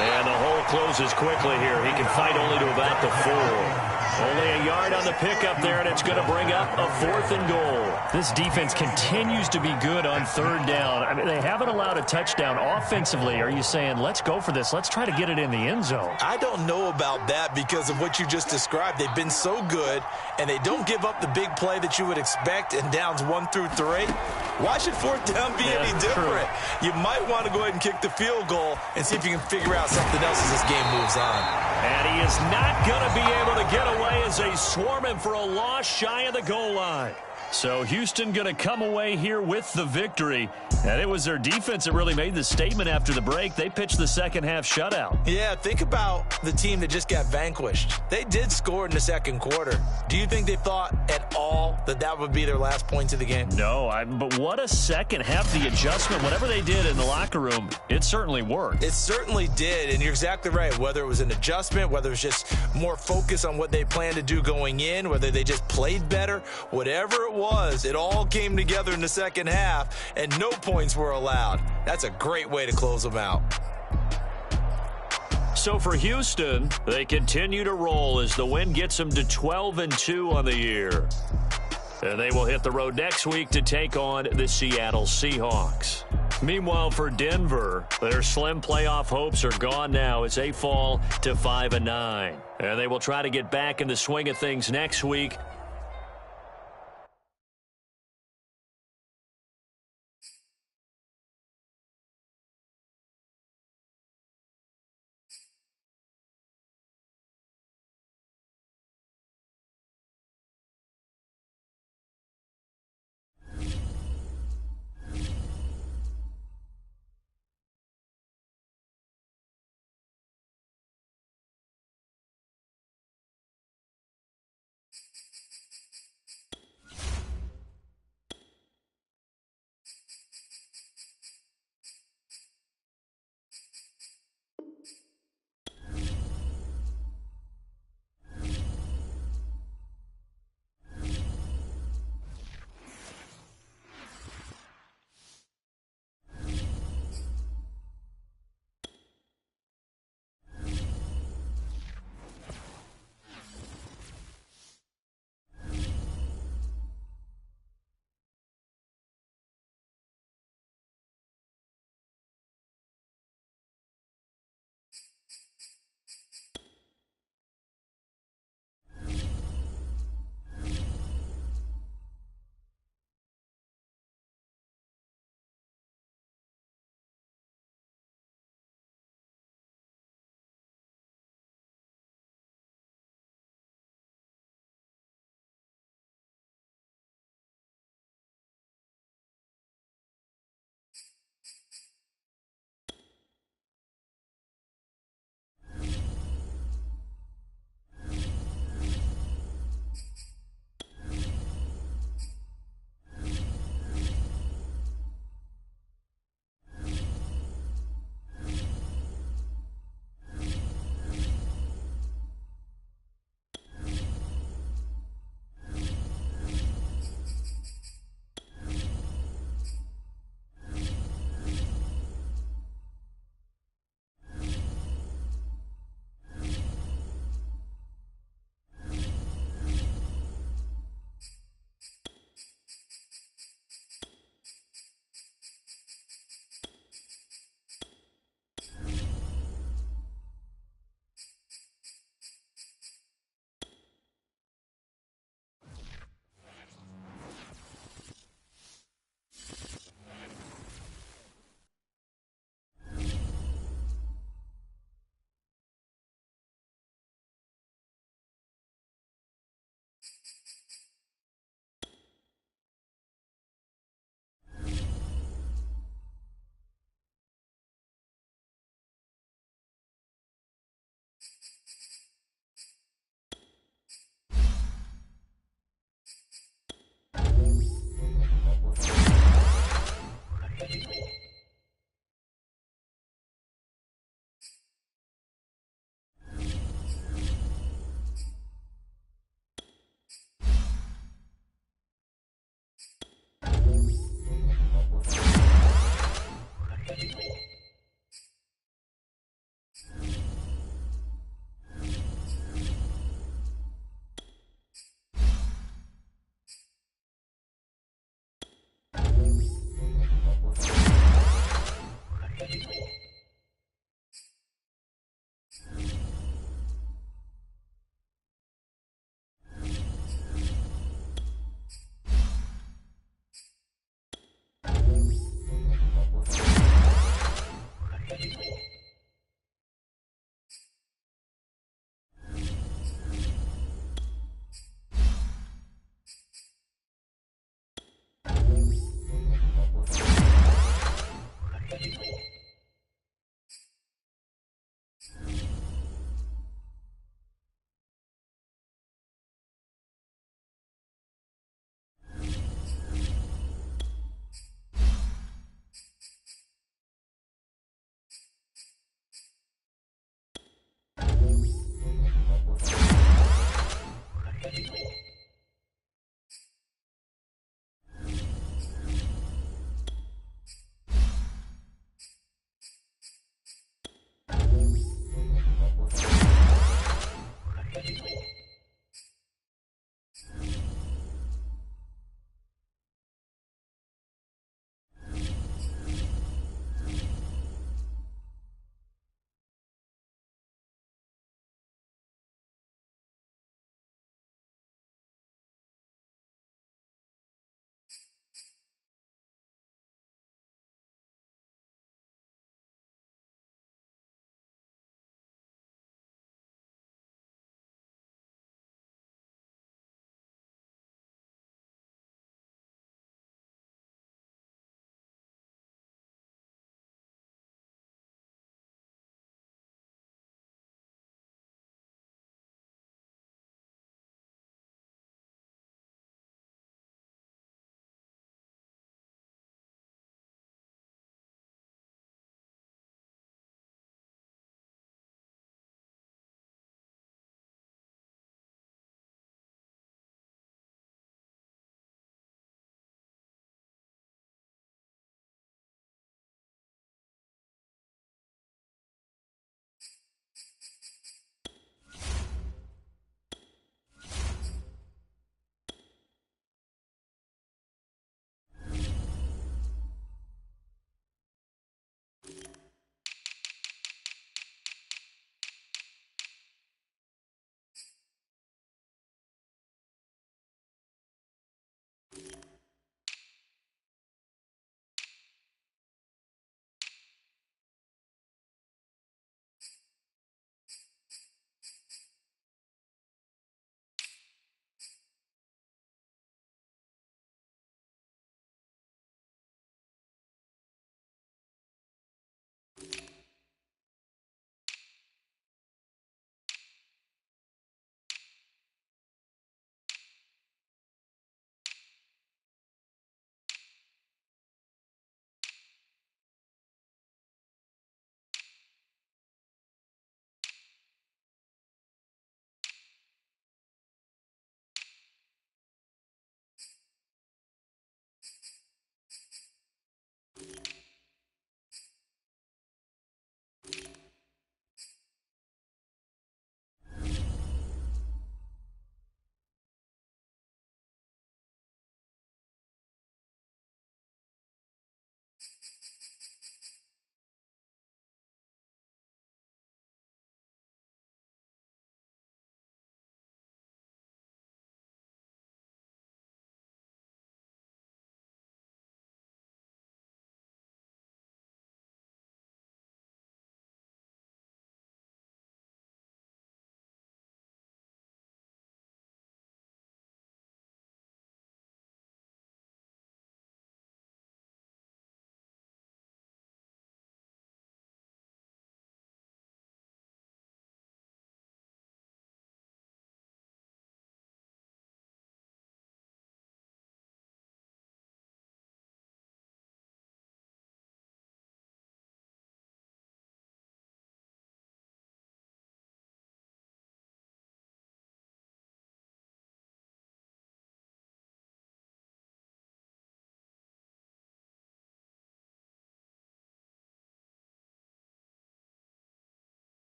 And the hole closes quickly here. He can fight only to about the 4. Only a yard on the pickup there, and it's going to bring up a 4th and goal. This defense continues to be good on 3rd down. I mean, they haven't allowed a touchdown offensively. Are you saying, let's go for this? Let's try to get it in the end zone. I don't know about that because of what you just described. They've been so good, and they don't give up the big play that you would expect in downs 1 through 3. Why should 4th down be any different? True. You might want to go ahead and kick the field goal and see if you can figure out something else as this game moves on. And he is not going to be able to get away as they swarm him for a loss shy of the goal line. So Houston going to come away here with the victory. And it was their defense that really made the statement after the break. They pitched the second half shutout. Yeah, think about the team that just got vanquished. They did score in the second quarter. Do you think they thought at all that that would be their last points of the game? No, but what a second half. The adjustment, whatever they did in the locker room, it certainly worked. It certainly did, and you're exactly right. Whether it was an adjustment, whether it was just more focus on what they planned to do going in, whether they just played better, whatever it was, it all came together in the second half, and no points were allowed. That's a great way to close them out. So for Houston, they continue to roll as the win gets them to 12-2 on the year. And they will hit the road next week to take on the Seattle Seahawks. Meanwhile, for Denver, their slim playoff hopes are gone now as they fall to 5-9. And they will try to get back in the swing of things next week.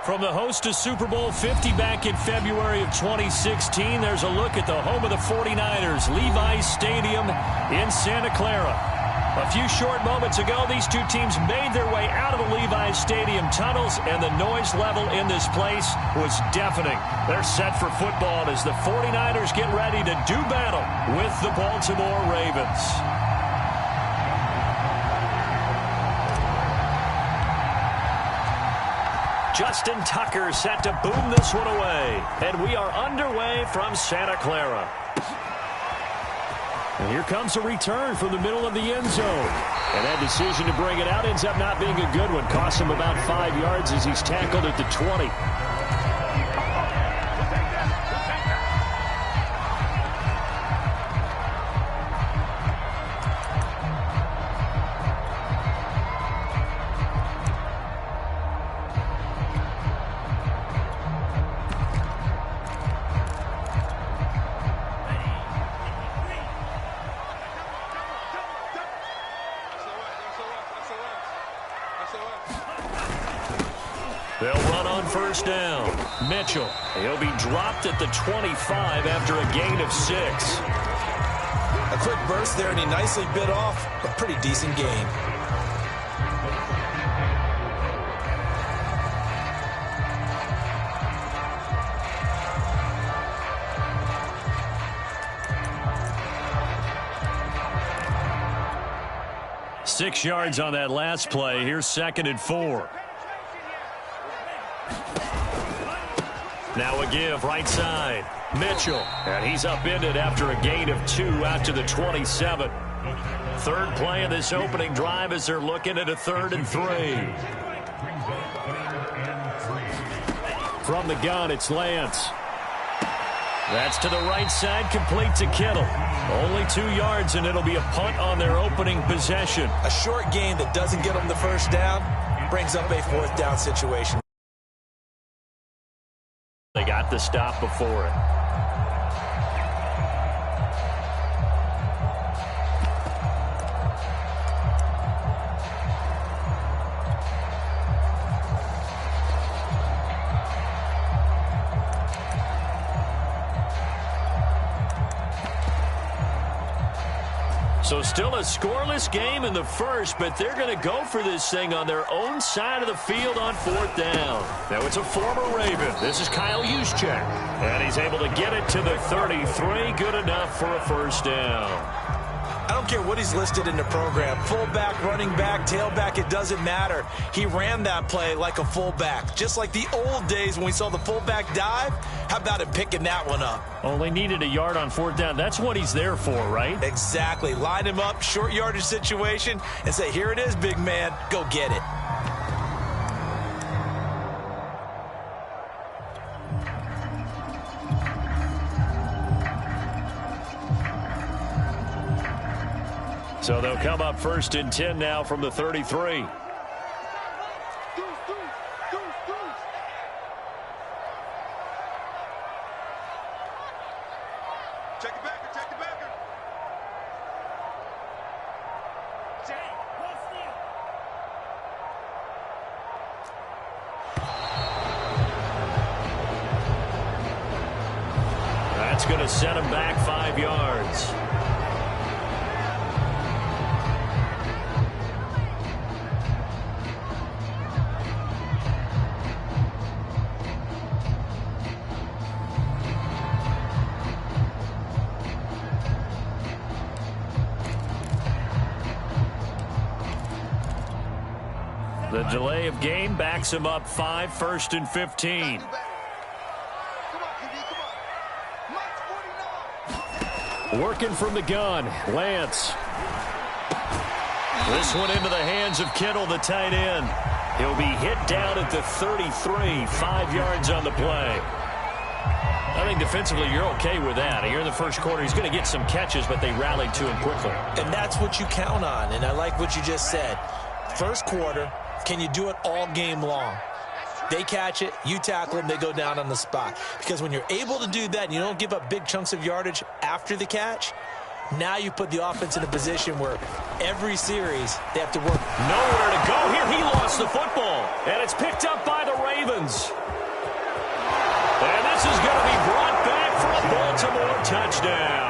From the host to Super Bowl 50 back in February of 2016, there's a look at the home of the 49ers, Levi's Stadium in Santa Clara. A few short moments ago, these two teams made their way out of the Levi's Stadium tunnels, and the noise level in this place was deafening. They're set for football as the 49ers get ready to do battle with the Baltimore Ravens. Justin Tucker set to boom this one away. And we are underway from Santa Clara. And here comes a return from the middle of the end zone. And that decision to bring it out ends up not being a good one. Costs him about 5 yards as he's tackled at the 20. They'll run on first down. Mitchell. He'll be dropped at the 25 after a gain of 6. A quick burst there, and he nicely bit off a pretty decent gain. Six yards on that last play. Here's 2nd and 4. Now a give right side. Mitchell. And he's upended after a gain of 2 out to the 27. Third play of this opening drive as they're looking at a 3rd and 3. From the gun, it's Lance. That's to the right side, complete to Kittle. Only 2 yards, and it'll be a punt on their opening possession. A short gain that doesn't get them the first down brings up a 4th down situation. They got the stop before it. So still a scoreless game in the first, but they're going to go for this thing on their own side of the field on 4th down. Now it's a former Raven. This is Kyle Juszczyk. And he's able to get it to the 33. Good enough for a first down. I don't care what he's listed in the program. Fullback, running back, tailback, it doesn't matter. He ran that play like a fullback. Just like the old days when we saw the fullback dive. How about him picking that one up? Only needed a yard on 4th down. That's what he's there for, right? Exactly. Line him up, short yardage situation, and say, here it is, big man. Go get it. So they'll come up 1st and 10 now from the 33. Check it back, check it back. That's going to set him back 5 yards. The delay of game backs him up 5, 1st and 15. Working from the gun, Lance. This one into the hands of Kittle, the tight end. He'll be hit down at the 33, 5 yards on the play. I think defensively you're okay with that. Here in the first quarter, he's going to get some catches, but they rallied to him quickly. And that's what you count on, and I like what you just said. First quarter, can you do it all game long? They catch it, you tackle them, they go down on the spot. Because when you're able to do that and you don't give up big chunks of yardage after the catch, now you put the offense in a position where every series they have to work. Nowhere to go here. He lost the football. And it's picked up by the Ravens. Ravens. And this is going to be brought back for a Baltimore touchdown.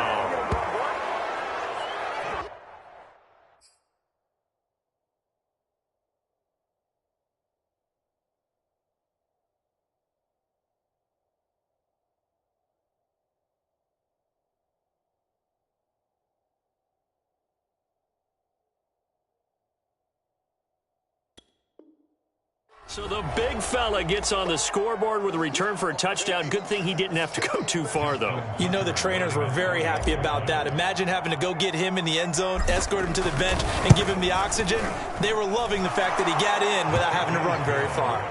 So the big fella gets on the scoreboard with a return for a touchdown. Good thing he didn't have to go too far, though. You know the trainers were very happy about that. Imagine having to go get him in the end zone, escort him to the bench, and give him the oxygen. They were loving the fact that he got in without having to run very far.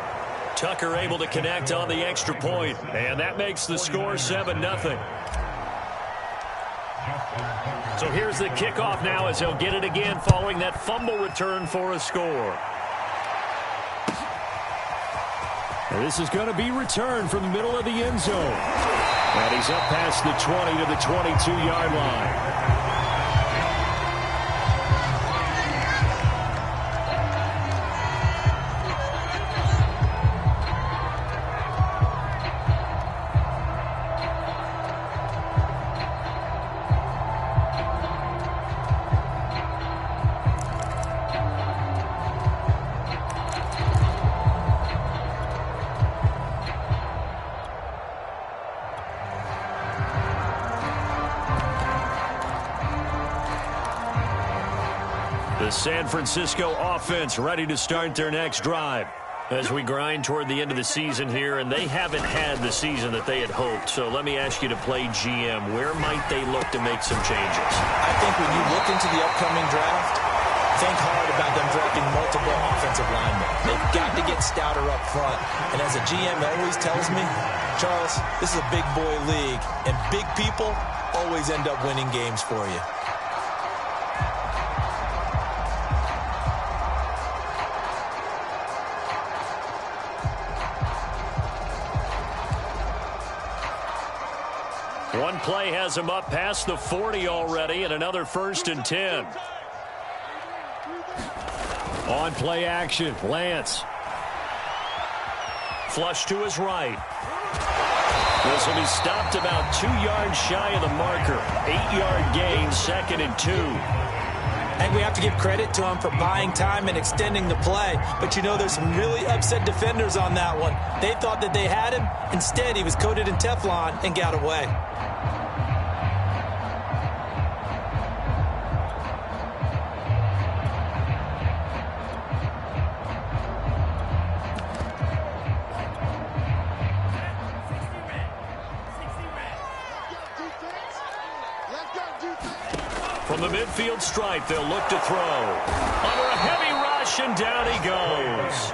Tucker able to connect on the extra point, and that makes the score 7-0. So here's the kickoff now as he'll get it again following that fumble return for a score. And this is going to be returned from the middle of the end zone. And he's up past the 20 to the 22-yard line. The San Francisco offense ready to start their next drive as we grind toward the end of the season here, and they haven't had the season that they had hoped. So let me ask you to play GM. Where might they look to make some changes? I think when you look into the upcoming draft, think hard about them drafting multiple offensive linemen. They've got to get stouter up front. And as a GM always tells me, Charles, this is a big boy league, and big people always end up winning games for you. One play has him up past the 40 already, and another 1st and 10. On play action, Lance. Flush to his right. This will be stopped about 2 yards shy of the marker. 8-yard gain, 2nd and 2. And we have to give credit to him for buying time and extending the play. But you know, there's some really upset defenders on that one. They thought that they had him. Instead, he was coated in Teflon and got away. From the midfield stripe, they'll look to throw. Under a heavy rush, and down he goes.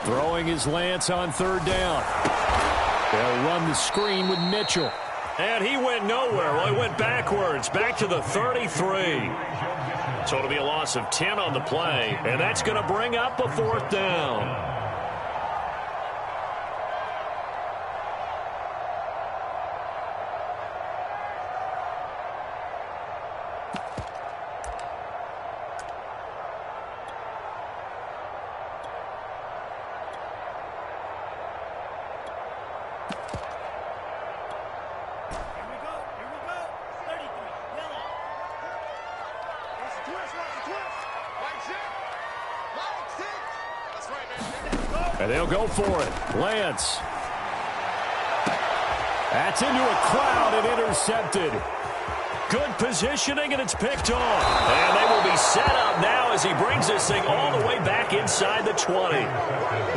Throwing his Lance on 3rd down. They'll run the screen with Mitchell. And he went nowhere. Well, he went backwards, back to the 33. So it'll be a loss of 10 on the play, and that's going to bring up a 4th down. And they'll go for it. Lance. That's into a crowd and intercepted. Good positioning, and it's picked off. And they will be set up now as he brings this thing all the way back inside the 20.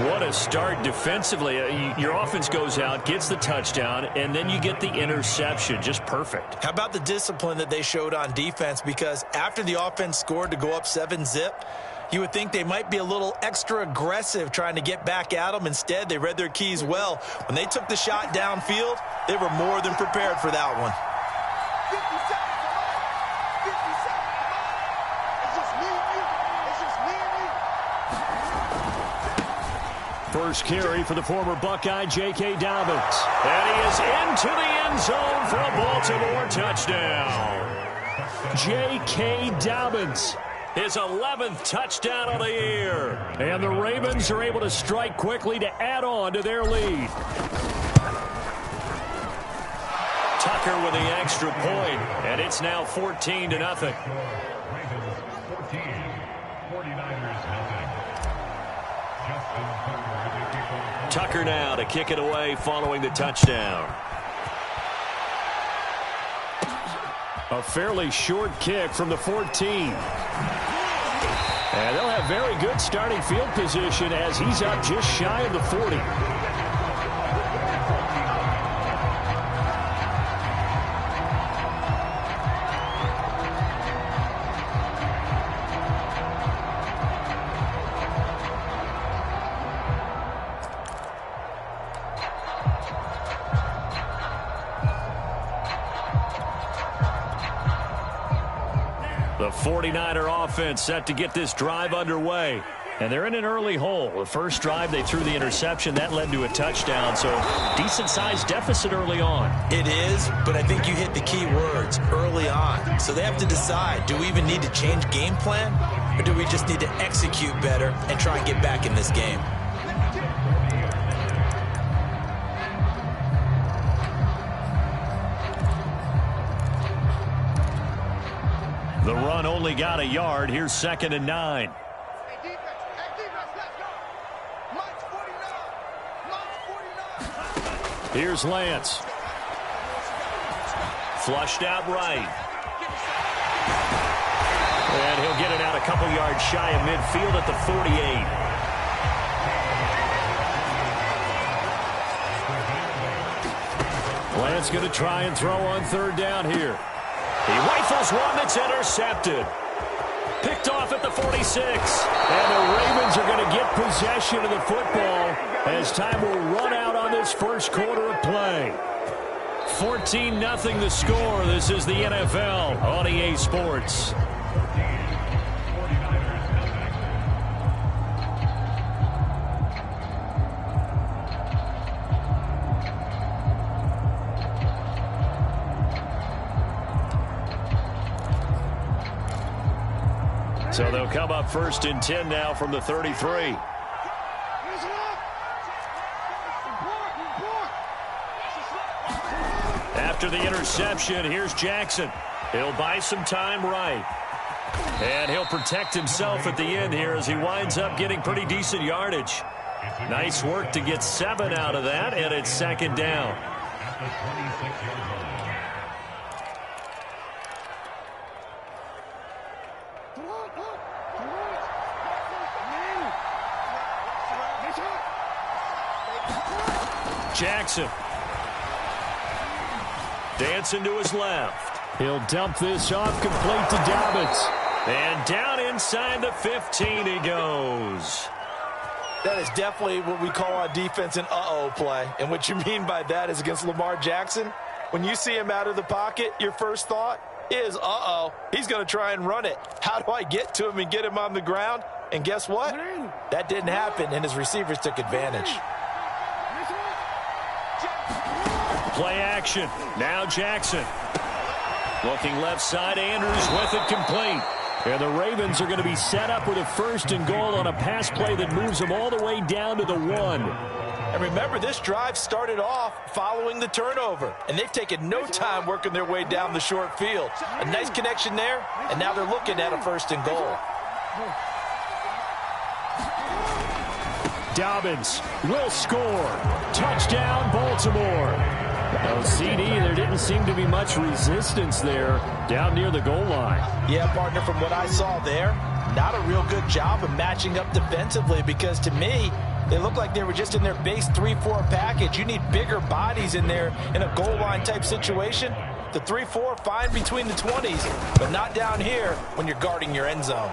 What a start defensively. Your offense goes out, gets the touchdown, and then you get the interception. Just perfect. How about the discipline that they showed on defense? Because after the offense scored to go up 7-zip, you would think they might be a little extra aggressive trying to get back at them. Instead, they read their keys well. When they took the shot downfield, they were more than prepared for that one. 50 seconds. First carry for the former Buckeye, J.K. Dobbins. And he is into the end zone for a Baltimore touchdown. J.K. Dobbins. His 11th touchdown of the year. And the Ravens are able to strike quickly to add on to their lead. Tucker with the extra point, and it's now 14-0. Ravens 14, 49ers nothing. Tucker now to kick it away following the touchdown. A fairly short kick from the 14. And they'll have very good starting field position as he's up just shy of the 40. The 49er offense set to get this drive underway. And they're in an early hole. The first drive, they threw the interception. That led to a touchdown. So decent-sized deficit early on. It is, but I think you hit the key words, early on. So they have to decide, do we even need to change game plan? Or do we just need to execute better and try and get back in this game? The run only got a yard. Here's 2nd and 9. Here's Lance. Flushed out right. And he'll get it out a couple yards shy of midfield at the 48. Lance going to try and throw on 3rd down here. He rifles one that's intercepted. Picked off at the 46. And the Ravens are going to get possession of the football as time will run out on this first quarter of play. 14-0 the score. This is the NFL on EA Sports. So they'll come up 1st and 10 now from the 33. After the interception, here's Jackson. He'll buy some time right. And he'll protect himself at the end here as he winds up getting pretty decent yardage. Nice work to get 7 out of that, and it's 2nd down. At the 26-yard line. Jackson. Dancing to his left. He'll dump this off complete to Dobbins. And down inside the 15 he goes. That is definitely what we call on defense an uh-oh play. And what you mean by that is against Lamar Jackson, when you see him out of the pocket, your first thought is, uh-oh, he's going to try and run it. How do I get to him and get him on the ground? And guess what? That didn't happen, and his receivers took advantage. Play action. Now Jackson. Looking left side, Andrews with it complete. And the Ravens are going to be set up with a 1st and goal on a pass play that moves them all the way down to the 1. And remember, this drive started off following the turnover. And they've taken no time working their way down the short field. A nice connection there, and now they're looking at a 1st and goal. Dobbins will score. Touchdown, Baltimore. No CD, there didn't seem to be much resistance there down near the goal line. Yeah, partner, from what I saw there, not a real good job of matching up defensively because to me, they look like they were just in their base 3-4 package. You need bigger bodies in there in a goal line type situation. The 3-4, fine between the 20s, but not down here when you're guarding your end zone.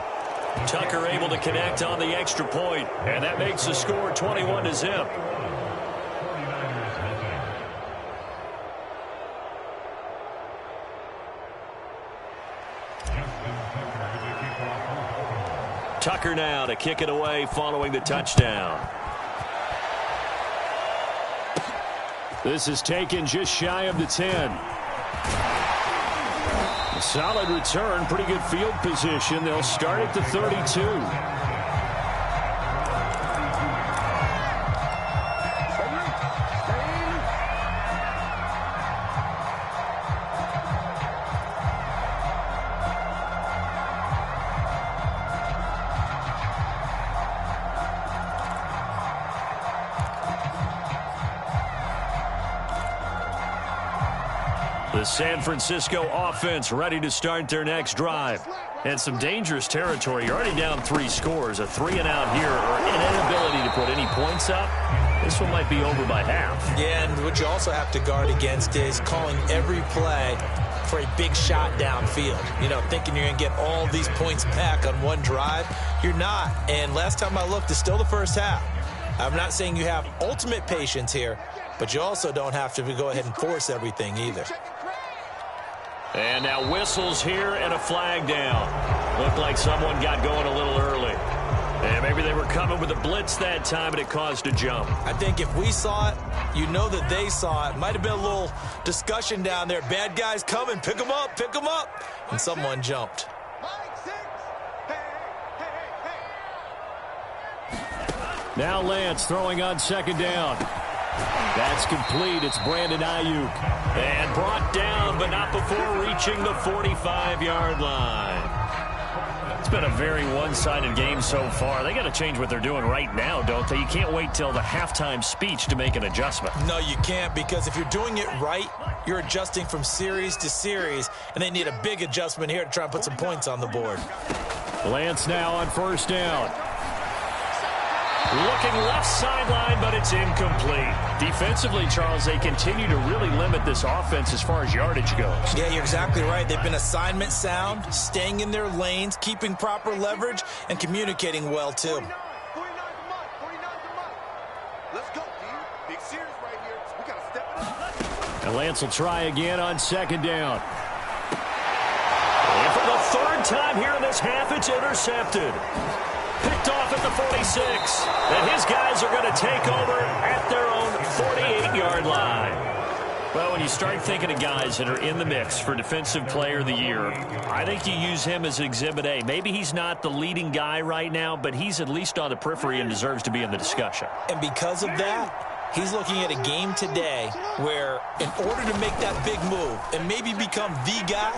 Tucker able to connect on the extra point, and that makes the score 21-0. Tucker now to kick it away following the touchdown. This is taken just shy of the 10. Solid return, pretty good field position. They'll start at the 32. The San Francisco offense ready to start their next drive. And some dangerous territory. You're already down 3 scores. A 3-and-out here or an inability to put any points up. This one might be over by half. Yeah, and what you also have to guard against is calling every play for a big shot downfield. You know, thinking you're going to get all these points back on one drive. You're not. And last time I looked, it's still the first half. I'm not saying you have ultimate patience here, but you also don't have to go ahead and force everything either. And now whistles here and a flag down. Looked like someone got going a little early. And maybe they were coming with a blitz that time, and it caused a jump. I think if we saw it, you know that they saw it. Might have been a little discussion down there. Bad guys coming. Pick them up. Pick them up. And someone jumped. Now Lance throwing on second down. That's complete. It's Brandon Ayuk. And brought down, but not before reaching the 45-yard line. It's been a very one-sided game so far. They got to change what they're doing right now, don't they? You can't wait till the halftime speech to make an adjustment. No, you can't, because if you're doing it right, you're adjusting from series to series, and they need a big adjustment here to try and put some points on the board. Lance now on first down. Looking left sideline, but it's incomplete. Defensively, Charles, they continue to really limit this offense as far as yardage goes. Yeah, you're exactly right. They've been assignment sound, staying in their lanes, keeping proper leverage, and communicating well, too. 49 Let's go, dude. Big series right here. We got to step it up. And Lance will try again on second down. And for the third time here in this half, it's intercepted. Picked off at the 46. And his guys are going to take over at their own 48-yard line. Well, when you start thinking of guys that are in the mix for Defensive Player of the Year, I think you use him as Exhibit A. Maybe he's not the leading guy right now, but he's at least on the periphery and deserves to be in the discussion. And because of that, he's looking at a game today where in order to make that big move and maybe become the guy,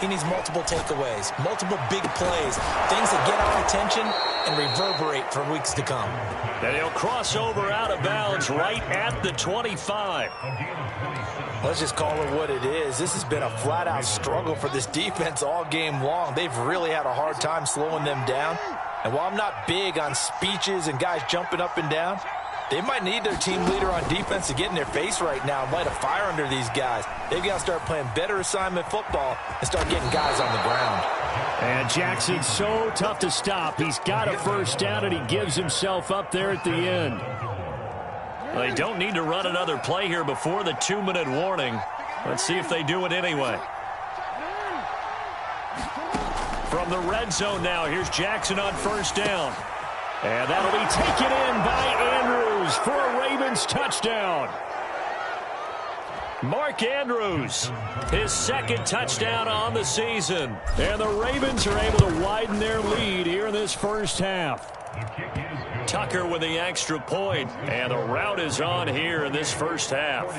he needs multiple takeaways, multiple big plays, things that get our attention and reverberate for weeks to come. And he'll cross over out of bounds right at the 25. Let's just call it what it is. This has been a flat-out struggle for this defense all game long. They've really had a hard time slowing them down. And while I'm not big on speeches and guys jumping up and down, they might need their team leader on defense to get in their face right now and light a fire under these guys. They've got to start playing better assignment football and start getting guys on the ground. And Jackson's so tough to stop. He's got a first down, and he gives himself up there at the end. They don't need to run another play here before the 2-minute warning. Let's see if they do it anyway. From the red zone now, here's Jackson on first down. And that'll be taken in by Andrews for a Ravens touchdown. Mark Andrews, his second touchdown on the season. And the Ravens are able to widen their lead here in this first half. Tucker with the extra point, and the route is on here in this first half.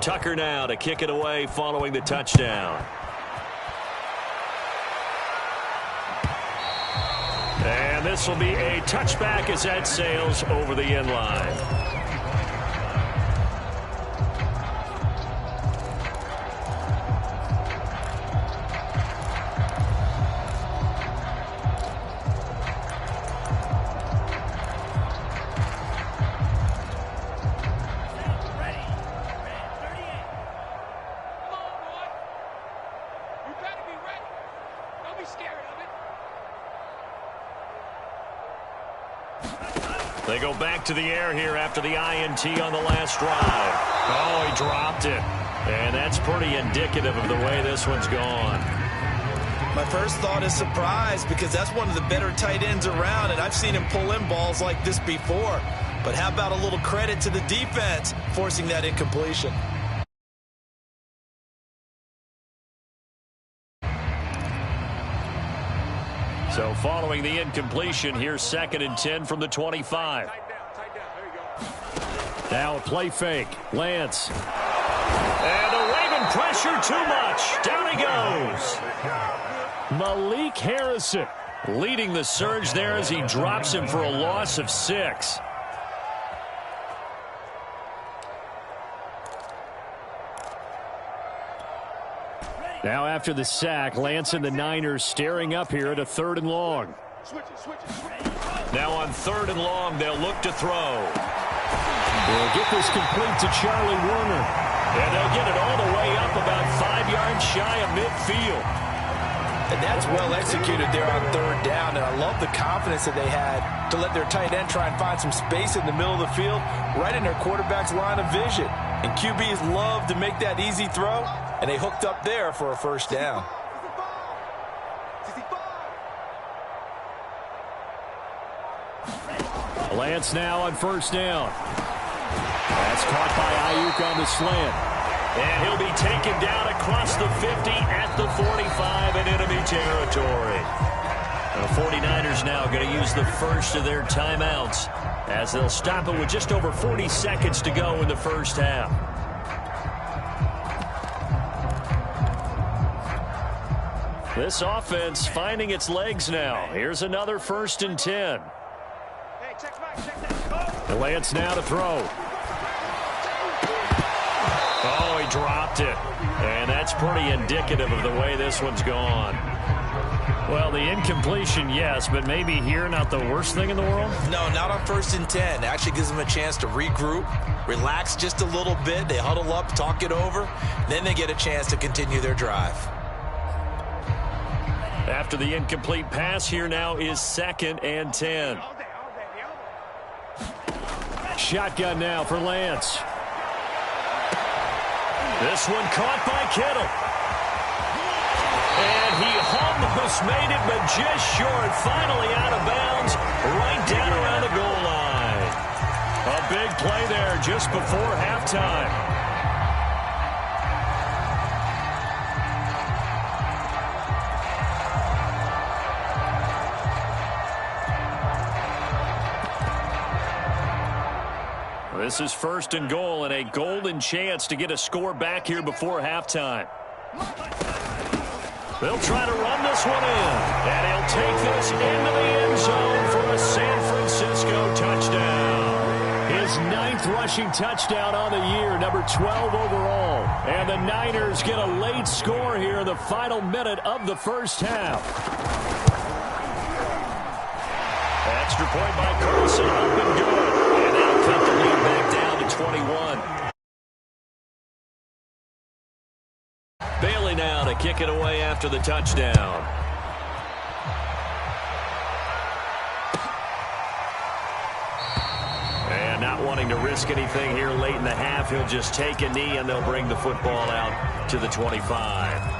Tucker now to kick it away following the touchdown. And this will be a touchback as that sails over the end line. They go back to the air here after the INT on the last drive. Oh, he dropped it. And that's pretty indicative of the way this one's gone. My first thought is surprise, because that's one of the better tight ends around, and I've seen him pull in balls like this before. But how about a little credit to the defense forcing that incompletion? So following the incompletion, here's 2nd and 10 from the 25. Now a play fake. Lance. And the Raven pressure too much. Down he goes. Malik Harrison leading the surge there as he drops him for a loss of 6. Now after the sack, Lance and the Niners staring up here at a 3rd and long. Now on 3rd and long, they'll look to throw. They'll get this complete to Charlie Warner. And they'll get it all the way up about 5 yards shy of midfield. And that's well executed there on 3rd down. And I love the confidence that they had to let their tight end try and find some space in the middle of the field, right in their quarterback's line of vision. And QBs love to make that easy throw, and they hooked up there for a 1st down. Lance now on 1st down. That's caught by Ayuk on the slant. And he'll be taken down across the 50 at the 45 in enemy territory. The 49ers now going to use the first of their timeouts as they'll stop it with just over 40 seconds to go in the 1st half. This offense finding its legs now. Here's another 1st and 10. Lance now to throw. Oh, he dropped it. And that's pretty indicative of the way this one's gone. Well, the incompletion, yes, but maybe here not the worst thing in the world? No, not on 1st and 10. It actually gives them a chance to regroup, relax just a little bit. They huddle up, talk it over. Then they get a chance to continue their drive. After the incomplete pass, here now is 2nd and 10. Shotgun now for Lance. This one caught by Kittle. And he almost made it, but just short. Finally out of bounds, right down around the goal line. A big play there just before halftime. This is 1st and goal and a golden chance to get a score back here before halftime. They'll try to run this one in, and he'll take this into the end zone for a San Francisco touchdown. His 9th rushing touchdown on the year, number 12 overall. And the Niners get a late score here in the final minute of the 1st half. Extra point by Carlson, up and good. And they'll cut the lead back down to 21. Bailey now to kick it away after the touchdown. And not wanting to risk anything here late in the half, he'll just take a knee and they'll bring the football out to the 25.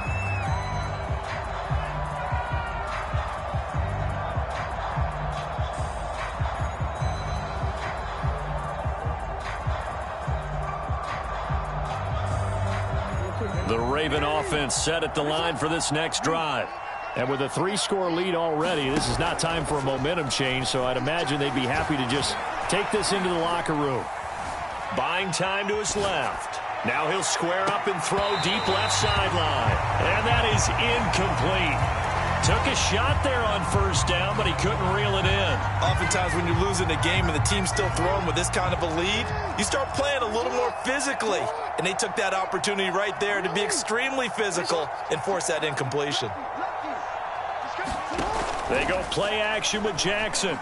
The Raven offense set at the line for this next drive. And with a 3-score lead already, this is not time for a momentum change, so I'd imagine they'd be happy to just take this into the locker room. Buying time to his left. Now he'll square up and throw deep left sideline. And that is incomplete. Took a shot there on 1st down, but he couldn't reel it in. Oftentimes when you're losing a game and the team's still throwing with this kind of a lead, you start playing a little more physically. And they took that opportunity right there to be extremely physical and force that incompletion. They go play action with Jackson.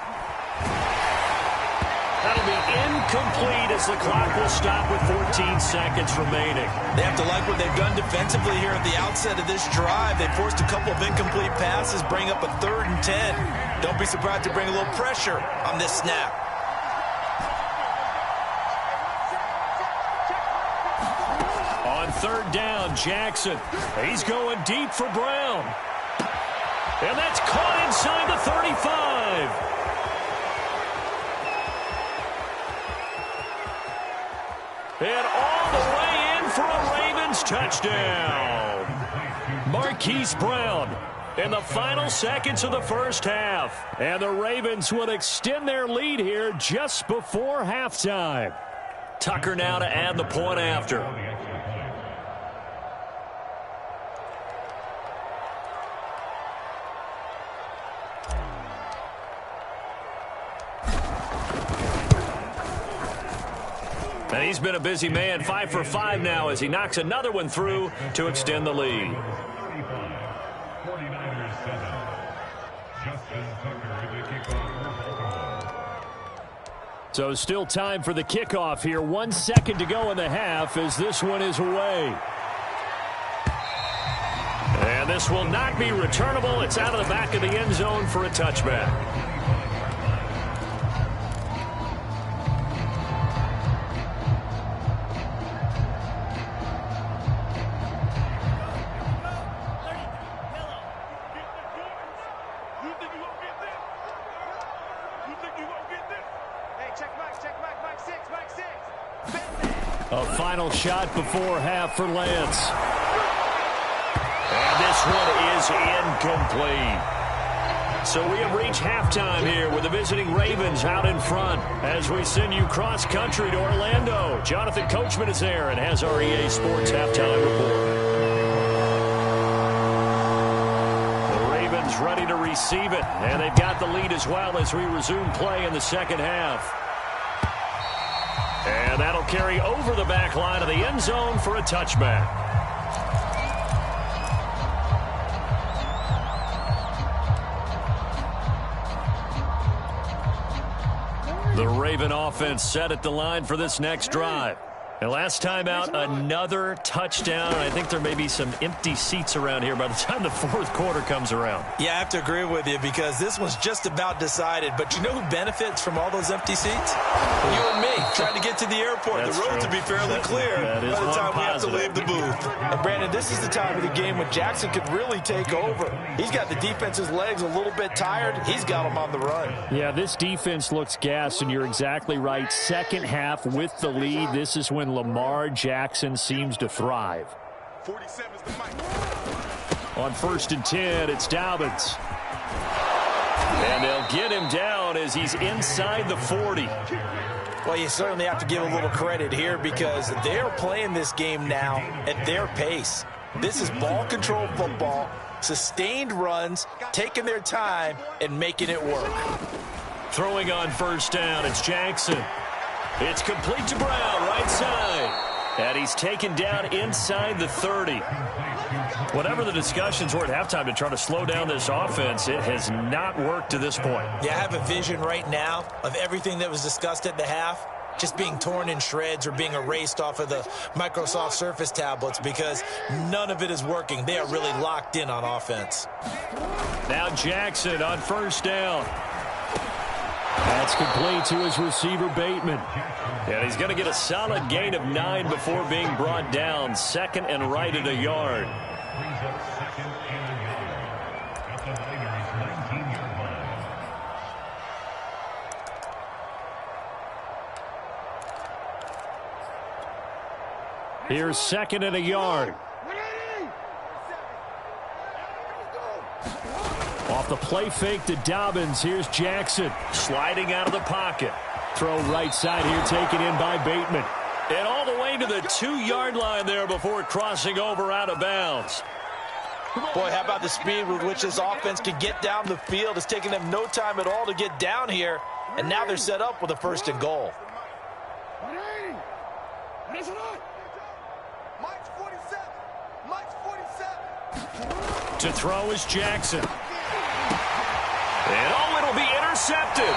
That'll be incomplete as the clock will stop with 14 seconds remaining. They have to like what they've done defensively here at the outset of this drive. They forced a couple of incomplete passes, bring up a 3rd and 10. Don't be surprised to bring a little pressure on this snap. On 3rd down, Jackson. He's going deep for Brown. And that's caught inside the 35. And all the way in for a Ravens touchdown. Marquise Brown in the final seconds of the first half. And the Ravens will extend their lead here just before halftime. Tucker now to add the point after. And he's been a busy man, 5 for 5 now as he knocks another one through to extend the lead. 49ers 7. Justin Tucker, the kickoff. So still time for the kickoff here. 1 second to go in the half as this one is away. And this will not be returnable. It's out of the back of the end zone for a touchback. A final shot before half for Lance. And this one is incomplete. So we have reached halftime here with the visiting Ravens out in front as we send you cross-country to Orlando. Jonathan Coachman is there and has our EA Sports halftime report. The Ravens ready to receive it, and they've got the lead as well as we resume play in the second half. And that'll carry over the back line of the end zone for a touchback. The Raven offense set at the line for this next drive. And last time out, another touchdown. I think there may be some empty seats around here by the time the fourth quarter comes around. Yeah, I have to agree with you because this one's just about decided. But you know who benefits from all those empty seats? You and me, trying to get to the airport. That's the roads true. will be fairly clear by the time we have to leave the booth. And Brandon, this is the time of the game when Jackson could really take over. He's got the defense's legs a little bit tired. He's got them on the run. Yeah, this defense looks gassed, and you're exactly right. Second half with the lead. This is when Lamar Jackson seems to thrive. 47 is the mic. On 1st and 10, it's Dobbins. And they'll get him down as he's inside the 40. Well, you certainly have to give a little credit here because they're playing this game now at their pace. This is ball control football, sustained runs, taking their time, and making it work. Throwing on 1st down, it's Jackson. It's complete to Brown, right side. And he's taken down inside the 30. Whatever the discussions were at halftime to try to slow down this offense, it has not worked to this point. Yeah, I have a vision right now of everything that was discussed at the half just being torn in shreds or being erased off of the Microsoft Surface tablets because none of it is working. They are really locked in on offense. Now Jackson on 1st down. That's complete to his receiver, Bateman. And he's going to get a solid gain of 9 before being brought down. 2nd and right at a yard. Brings up 2nd and a yard at the Niners' 19-yard line. Here's 2nd and a yard. Off the play fake to Dobbins. Here's Jackson sliding out of the pocket. Throw right side here taken in by Bateman. And all the way to the 2-yard line there before crossing over out of bounds. Boy, how about the speed with which this offense can get down the field? It's taken them no time at all to get down here. And now they're set up with a 1st and goal. Mike's 47. Mike's 47. To throw is Jackson. And oh, it'll be intercepted.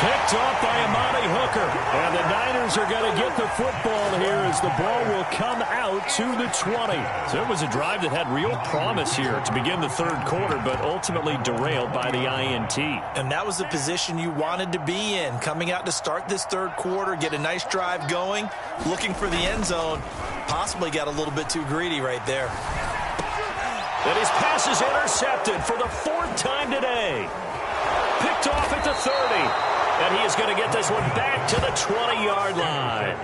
Picked off by Amani Hooker. And the Niners are going to get the football here as the ball will come out to the 20. So it was a drive that had real promise here to begin the 3rd quarter, but ultimately derailed by the INT. And that was the position you wanted to be in, coming out to start this 3rd quarter, get a nice drive going, looking for the end zone. Possibly got a little bit too greedy right there. And his pass is intercepted for the fourth time today. Picked off at the 30. And he is going to get this one back to the 20-yard line.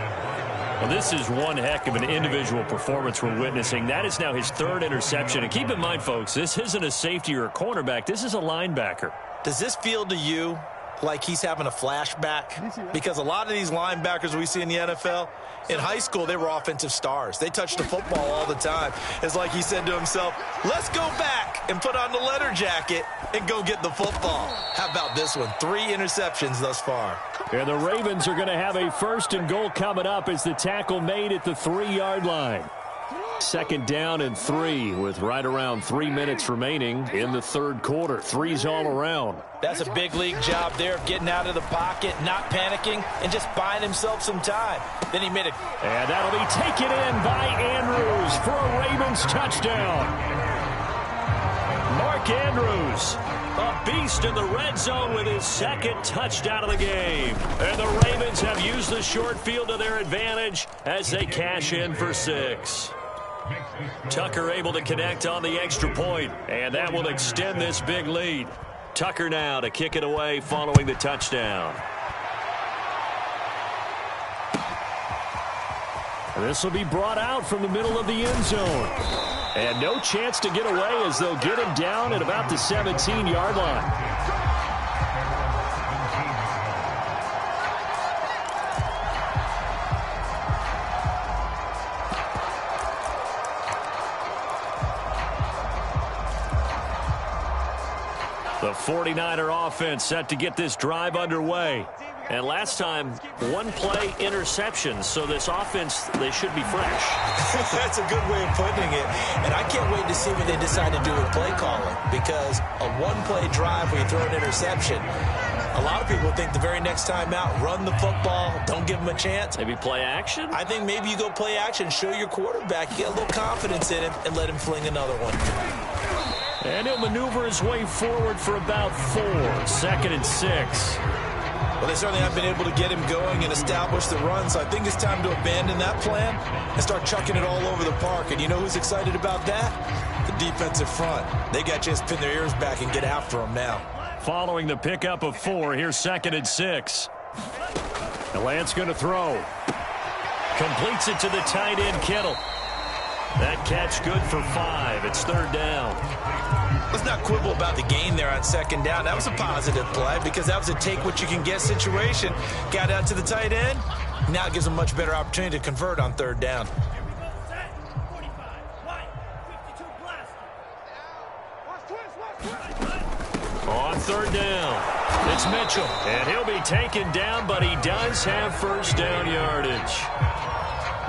Well, this is one heck of an individual performance we're witnessing. That is now his third interception. And keep in mind, folks, this isn't a safety or a cornerback. This is a linebacker. Does this feel to you like he's having a flashback? Because a lot of these linebackers we see in the NFL, in high school, they were offensive stars. They touched the football all the time. It's like he said to himself, let's go back and put on the leather jacket and go get the football. How about this one? 3 interceptions thus far. And the Ravens are going to have a 1st and goal coming up as the tackle made at the 3-yard line. 2nd down and 3 with right around 3 minutes remaining in the 3rd quarter. 3's all around. That's a big league job there of getting out of the pocket, not panicking, and just buying himself some time. Then he made it. And that'll be taken in by Andrews for a Ravens touchdown. Mark Andrews, a beast in the red zone with his 2nd touchdown of the game. And the Ravens have used the short field to their advantage as they cash in for 6. Tucker able to connect on the extra point, and that will extend this big lead. Tucker now to kick it away following the touchdown. This will be brought out from the middle of the end zone. And no chance to get away as they'll get him down at about the 17-yard line. The 49er offense set to get this drive underway. And last time, 1-play interceptions, so this offense, they should be fresh. That's a good way of putting it. And I can't wait to see what they decide to do with play calling, because a 1-play drive where you throw an interception, a lot of people think the very next time out, run the football, don't give them a chance. Maybe play action? I think maybe you go play action, show your quarterback, you get a little confidence in him, and let him fling another one. And he'll maneuver his way forward for about 4. 2nd and 6. Well, they certainly have been able to get him going and establish the run, so I think it's time to abandon that plan and start chucking it all over the park. And you know who's excited about that? The defensive front. They got to just pin their ears back and get after him now. Following the pickup of 4, here's 2nd and 6. And Lance going to throw. Completes it to the tight end, Kittle. That catch good for 5. It's 3rd down. Let's not quibble about the gain there on 2nd down. That was a positive play because that was a take-what-you-can-get situation. Got out to the tight end. Now it gives them a much better opportunity to convert on 3rd down. On 3rd down, it's Mitchell. And he'll be taken down, but he does have 1st down yardage.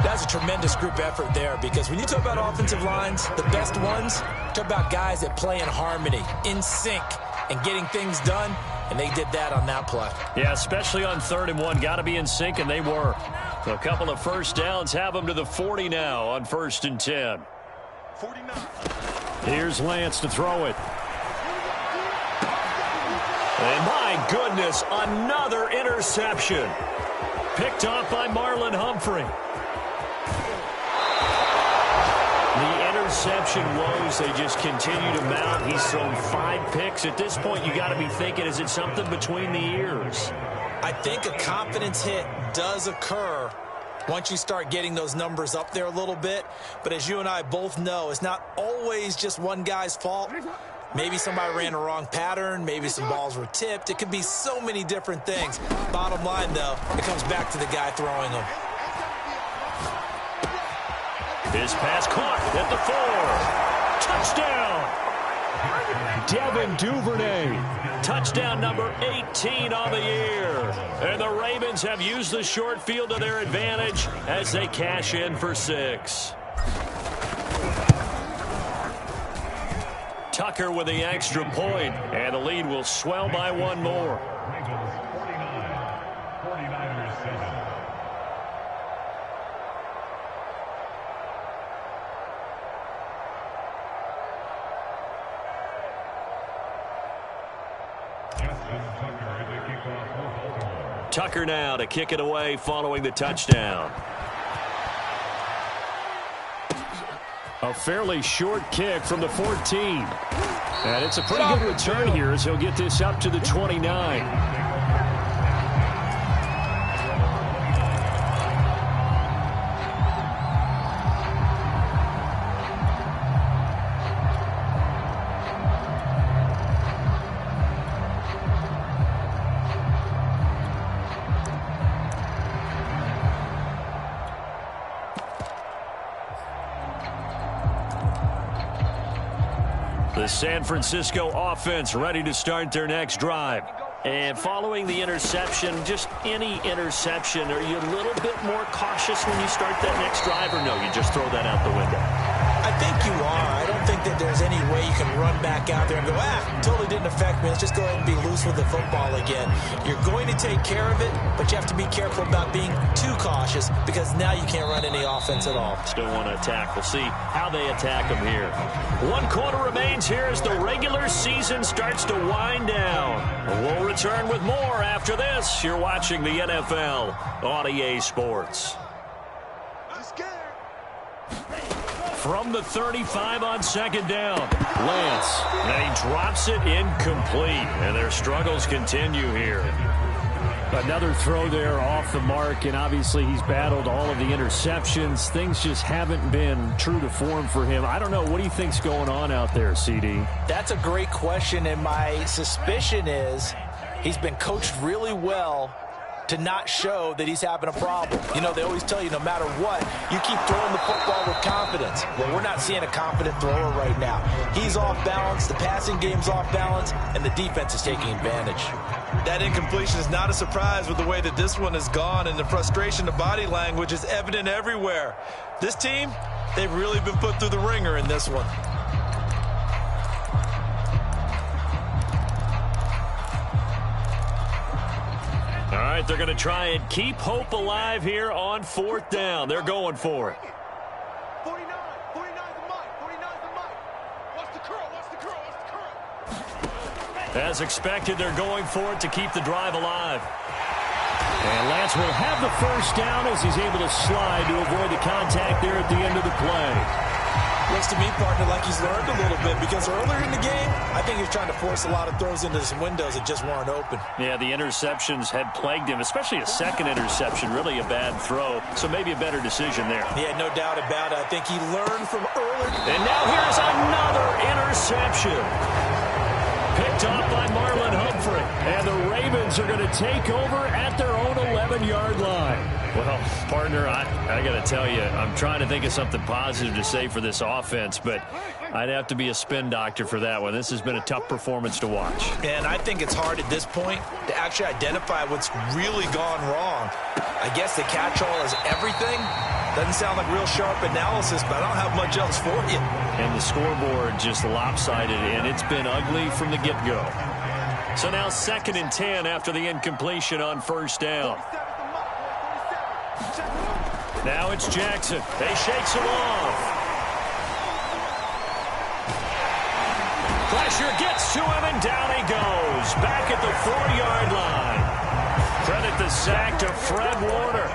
That's a tremendous group effort there, because when you talk about offensive lines, the best ones, talk about guys that play in harmony, in sync, and getting things done, and they did that on that play. Yeah, especially on 3rd and 1. Got to be in sync, and they were. A couple of 1st downs have them to the 40 now on 1st and 10. 49. Here's Lance to throw it. And my goodness, another interception. Picked off by Marlon Humphrey. The interception woes, they just continue to mount. He's thrown 5 picks. At this point, you got to be thinking, is it something between the ears? I think a confidence hit does occur once you start getting those numbers up there a little bit. But as you and I both know, it's not always just one guy's fault. Maybe somebody ran a wrong pattern. Maybe some balls were tipped. It could be so many different things. Bottom line, though, it comes back to the guy throwing them. His pass caught at the 4. Touchdown! Devin Duvernay. Touchdown number 18 on the year. And the Ravens have used the short field to their advantage as they cash in for 6. Tucker with the extra point, and the lead will swell by 1 more. Tucker now to kick it away following the touchdown. A fairly short kick from the 14. And it's a pretty good return here as he'll get this up to the 29. The San Francisco offense ready to start their next drive. And following the interception, just any interception, are you a little bit more cautious when you start that next drive, or no, you just throw that out the window? I think you are. I don't think that there's any way you can run back out there and go, totally didn't affect me. Let's just go ahead and be loose with the football again. You're going to take care of it, but you have to be careful about being too cautious because now you can't run any offense at all. Still want to attack. We'll see how they attack them here. 1 quarter remains here as the regular season starts to wind down. We'll return with more after this. You're watching the NFL on EA Sports. From the 35 on second down, Lance, and he drops it incomplete, and their struggles continue here. Another throw there off the mark, and obviously he's battled all of the interceptions. Things just haven't been true to form for him. I don't know. What do you think's going on out there, CD? That's a great question, and my suspicion is he's been coached really well to not show that he's having a problem. You know, they always tell you no matter what, you keep throwing the football with confidence. Well, we're not seeing a confident thrower right now. He's off balance, the passing game's off balance, and the defense is taking advantage. That incompletion is not a surprise with the way that this one has gone, and the frustration, the body language is evident everywhere. This team, they've really been put through the ringer in this one. All right, they're going to try and keep hope alive here on 4th down. They're going for it. 49 the mic. 49 the mic. Watch the curl. As expected, they're going for it to keep the drive alive. And Lance will have the first down as he's able to slide to avoid the contact there at the end of the play. Looks to me, partner, like he's learned a little bit because earlier in the game, I think he was trying to force a lot of throws into some windows that just weren't open. Yeah, the interceptions had plagued him, especially a second interception, really a bad throw. So maybe a better decision there. Yeah, no doubt about it. I think he learned from earlier. And now here's another interception. Picked off by Marlon Humphrey. And the Ravens are going to take over at their own 11-yard line. Well, partner, I got to tell you, I'm trying to think of something positive to say for this offense, but I'd have to be a spin doctor for that one. This has been a tough performance to watch. And I think it's hard at this point to actually identify what's really gone wrong. I guess the catch-all is everything. Doesn't sound like real sharp analysis, but I don't have much else for you. And the scoreboard just lopsided, and it's been ugly from the get-go. So now 2nd and 10 after the incompletion on 1st down. Now it's Jackson. They shakes him off. Pressure gets to him, and down he goes. Back at the 4-yard line. Credit the sack to Fred Warner.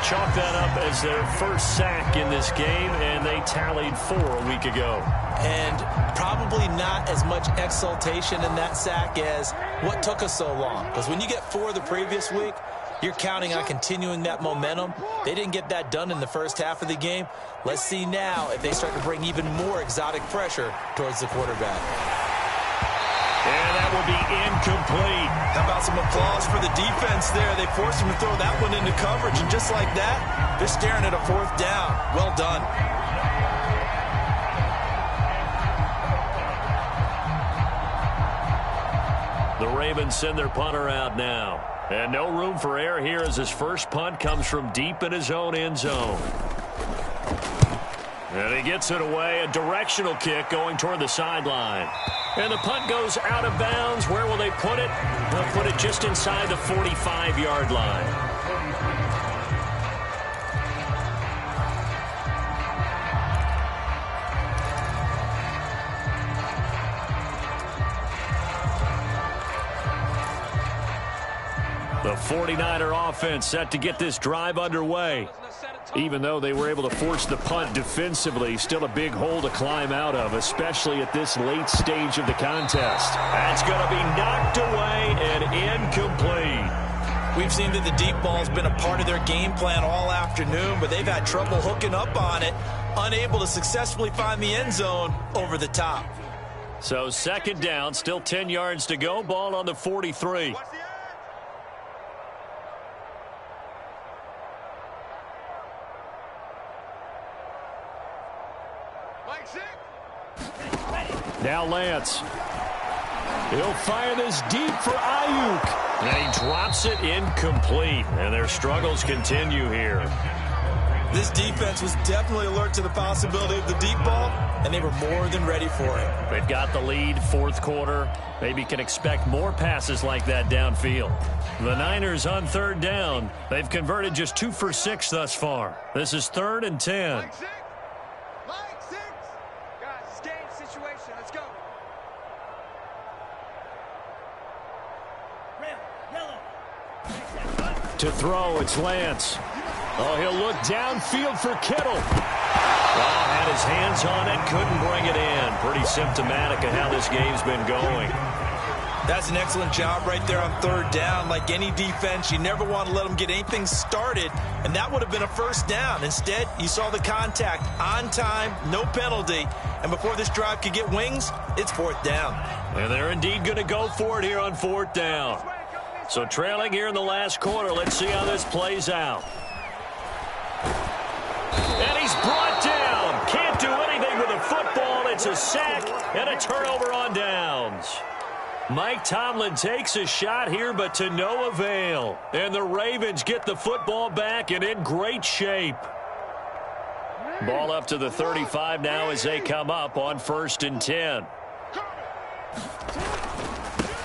Chalk that up as their first sack in this game, and they tallied 4 a week ago. And probably not as much exultation in that sack as what took us so long. Because when you get 4 the previous week, you're counting on continuing that momentum. They didn't get that done in the first half of the game. Let's see now if they start to bring even more exotic pressure towards the quarterback. And that will be incomplete. How about some applause for the defense there? They forced him to throw that one into coverage, and just like that, they're staring at a 4th down. Well done. The Ravens send their punter out now. And no room for error here as his first punt comes from deep in his own end zone. And he gets it away, a directional kick going toward the sideline. And the punt goes out of bounds. Where will they put it? They'll put it just inside the 45-yard line. The The 49er offense set to get this drive underway. Even though they were able to force the punt defensively, still a big hole to climb out of, especially at this late stage of the contest. That's going to be knocked away and incomplete. We've seen that the deep ball's been a part of their game plan all afternoon, but they've had trouble hooking up on it, unable to successfully find the end zone over the top. So second down, still 10 yards to go, ball on the 43. Now Lance. He'll fire this deep for Ayuk. And he drops it incomplete. And their struggles continue here. This defense was definitely alert to the possibility of the deep ball, and they were more than ready for it. They've got the lead, fourth quarter. Maybe can expect more passes like that downfield. The Niners on third down. They've converted just 2 for 6 thus far. This is 3rd and 10. To throw, it's Lance. Oh, he'll look downfield for Kittle. Well, had his hands on it, couldn't bring it in. Pretty symptomatic of how this game's been going. That's an excellent job right there on third down. Like any defense, you never want to let them get anything started, and that would have been a first down. Instead, you saw the contact on time, no penalty, and before this drive could get wings, it's fourth down. And they're indeed going to go for it here on fourth down. So trailing here in the last quarter, let's see how this plays out. And he's brought down. Can't do anything with the football. It's a sack and a turnover on downs. Mike Tomlin takes a shot here, but to no avail. And the Ravens get the football back and in great shape. Ball up to the 35 now as they come up on 1st and 10.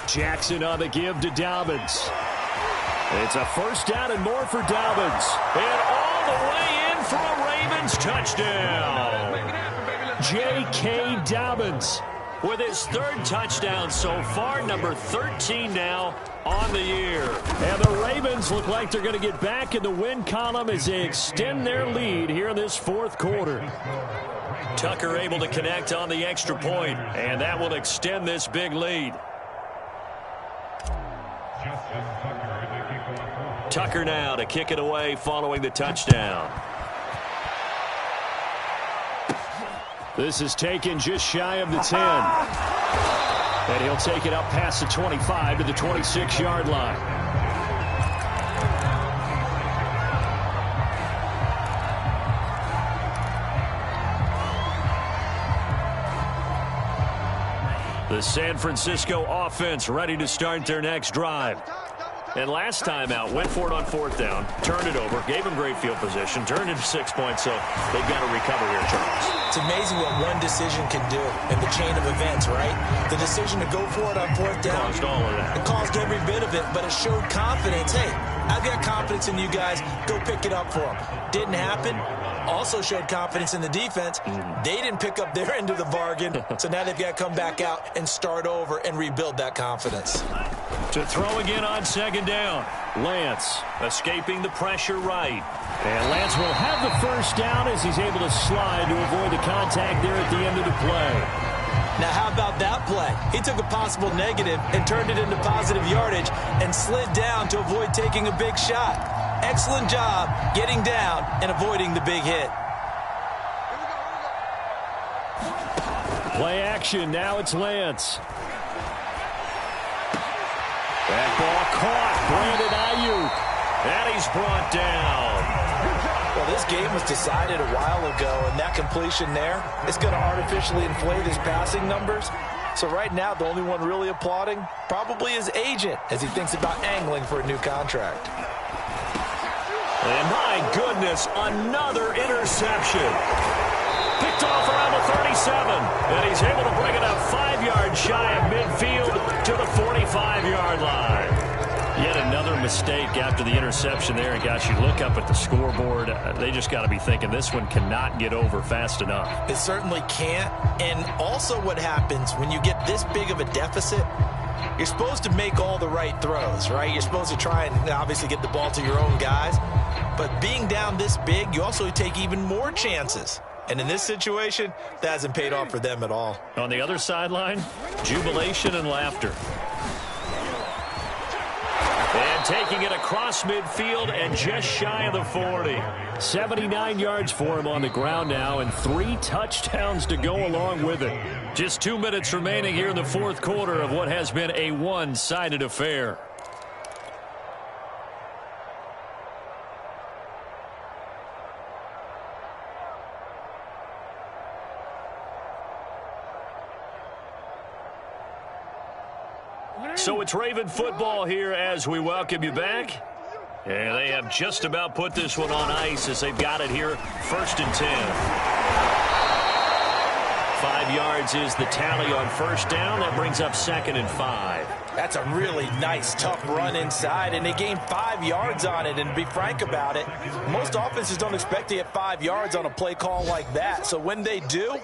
Jackson on the give to Dobbins. It's a first down and more for Dobbins. And all the way in for a Ravens touchdown. J.K. Dobbins with his 3rd touchdown so far, number 13 now on the year. And the Ravens look like they're going to get back in the win column as they extend their lead here in this 4th quarter. Tucker able to connect on the extra point, and that will extend this big lead. Tucker now to kick it away following the touchdown. This is taken just shy of the 10. And he'll take it up past the 25 to the 26-yard line. The San Francisco offense ready to start their next drive. And last time out, went for it on 4th down, turned it over, gave him great field position, turned it to 6 points, so they've got to recover here, Charles. It's amazing what one decision can do in the chain of events, right? The decision to go for it on 4th down. Caused all of that. It caused every bit of it, but it showed confidence. Hey, I've got confidence in you guys. Go pick it up for them. Didn't happen. Also showed confidence in the defense. They didn't pick up their end of the bargain, so now they've got to come back out and start over and rebuild that confidence. To throw again on 2nd down. Lance escaping the pressure right. And Lance will have the first down as he's able to slide to avoid the contact there at the end of the play. Now, how about that play? He took a possible negative and turned it into positive yardage and slid down to avoid taking a big shot. Excellent job getting down and avoiding the big hit. Play action. Now it's Lance. That ball caught. Brandon Ayuk. And he's brought down. Well, this game was decided a while ago, and that completion there is going to artificially inflate his passing numbers. So right now, the only one really applauding probably his agent as he thinks about angling for a new contract. And my goodness, another interception. Picked off around the 37, and he's able to bring it up 5 yards shy of midfield to the 45-yard line. Yet another mistake after the interception there. And gosh, you look up at the scoreboard, they just got to be thinking this one cannot get over fast enough. It certainly can't. And also what happens when you get this big of a deficit, You're supposed to make all the right throws, right? You're supposed to try and obviously get the ball to your own guys. But being down this big, you also take even more chances. And in this situation, that hasn't paid off for them at all. On the other sideline, jubilation and laughter. And taking it across midfield and just shy of the 40. 79 yards for him on the ground now and 3 touchdowns to go along with it. Just 2 minutes remaining here in the fourth quarter of what has been a one-sided affair. So it's Raven football here as we welcome you back. And they have just about put this one on ice as they've got it here, 1st and 10. 5 yards is the tally on first down. That brings up 2nd and 5. That's a really nice, tough run inside, and they gained 5 yards on it. And to be frank about it, most offenses don't expect to get 5 yards on a play call like that. So when they do,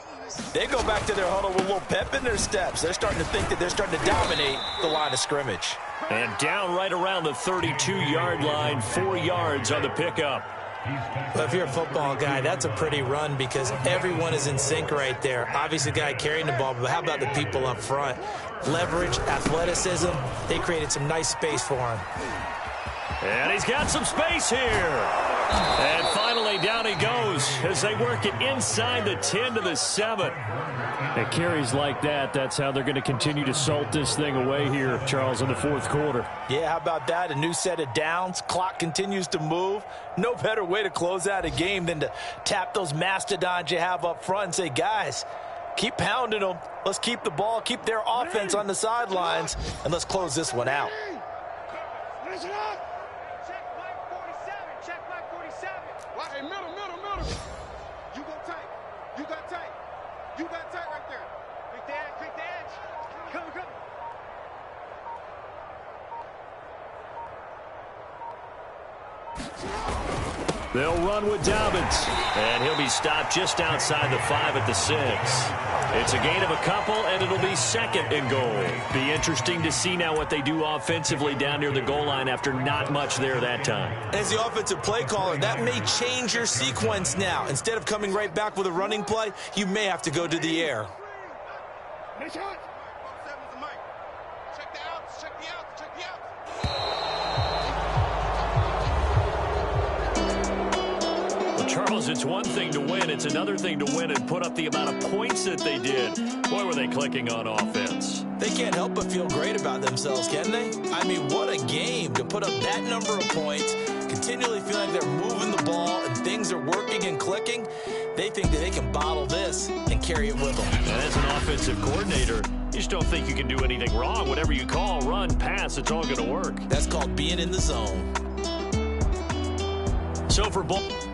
they go back to their huddle with a little pep in their steps. They're starting to think that they're starting to dominate the line of scrimmage. And down right around the 32-yard line, 4 yards on the pickup. Well, if you're a football guy, that's a pretty run because everyone is in sync right there. Obviously, the guy carrying the ball, but how about the people up front? Leverage, athleticism, they created some nice space for him. And he's got some space here. And finally, down he goes as they work it inside the 10 to the 7. It carries like that. That's how they're going to continue to salt this thing away here, Charles, in the fourth quarter. Yeah, how about that? A new set of downs. Clock continues to move. No better way to close out a game than to tap those mastodons you have up front and say, guys, keep pounding them. Let's keep the ball, keep their offense on the sidelines, and let's close this one out. Hey, middle. You go tight. You got tight. You got tight right there. Quick the edge. Come. They'll run with Dobbins. And he'll be stopped just outside the 5 at the 6. It's a gain of a couple, and it'll be 2nd and goal. Be interesting to see now what they do offensively down near the goal line after not much there that time. As the offensive play caller, that may change your sequence now. Instead of coming right back with a running play, you may have to go to the air. Check the outs. Check the outs. Charles, it's one thing to win. It's another thing to win and put up the amount of points that they did. Boy, were they clicking on offense. They can't help but feel great about themselves, can they? I mean, what a game to put up that number of points, continually feeling like they're moving the ball and things are working and clicking. They think that they can bottle this and carry it with them. And as an offensive coordinator, you just don't think you can do anything wrong. Whatever you call, run, pass, it's all going to work. That's called being in the zone. So for both...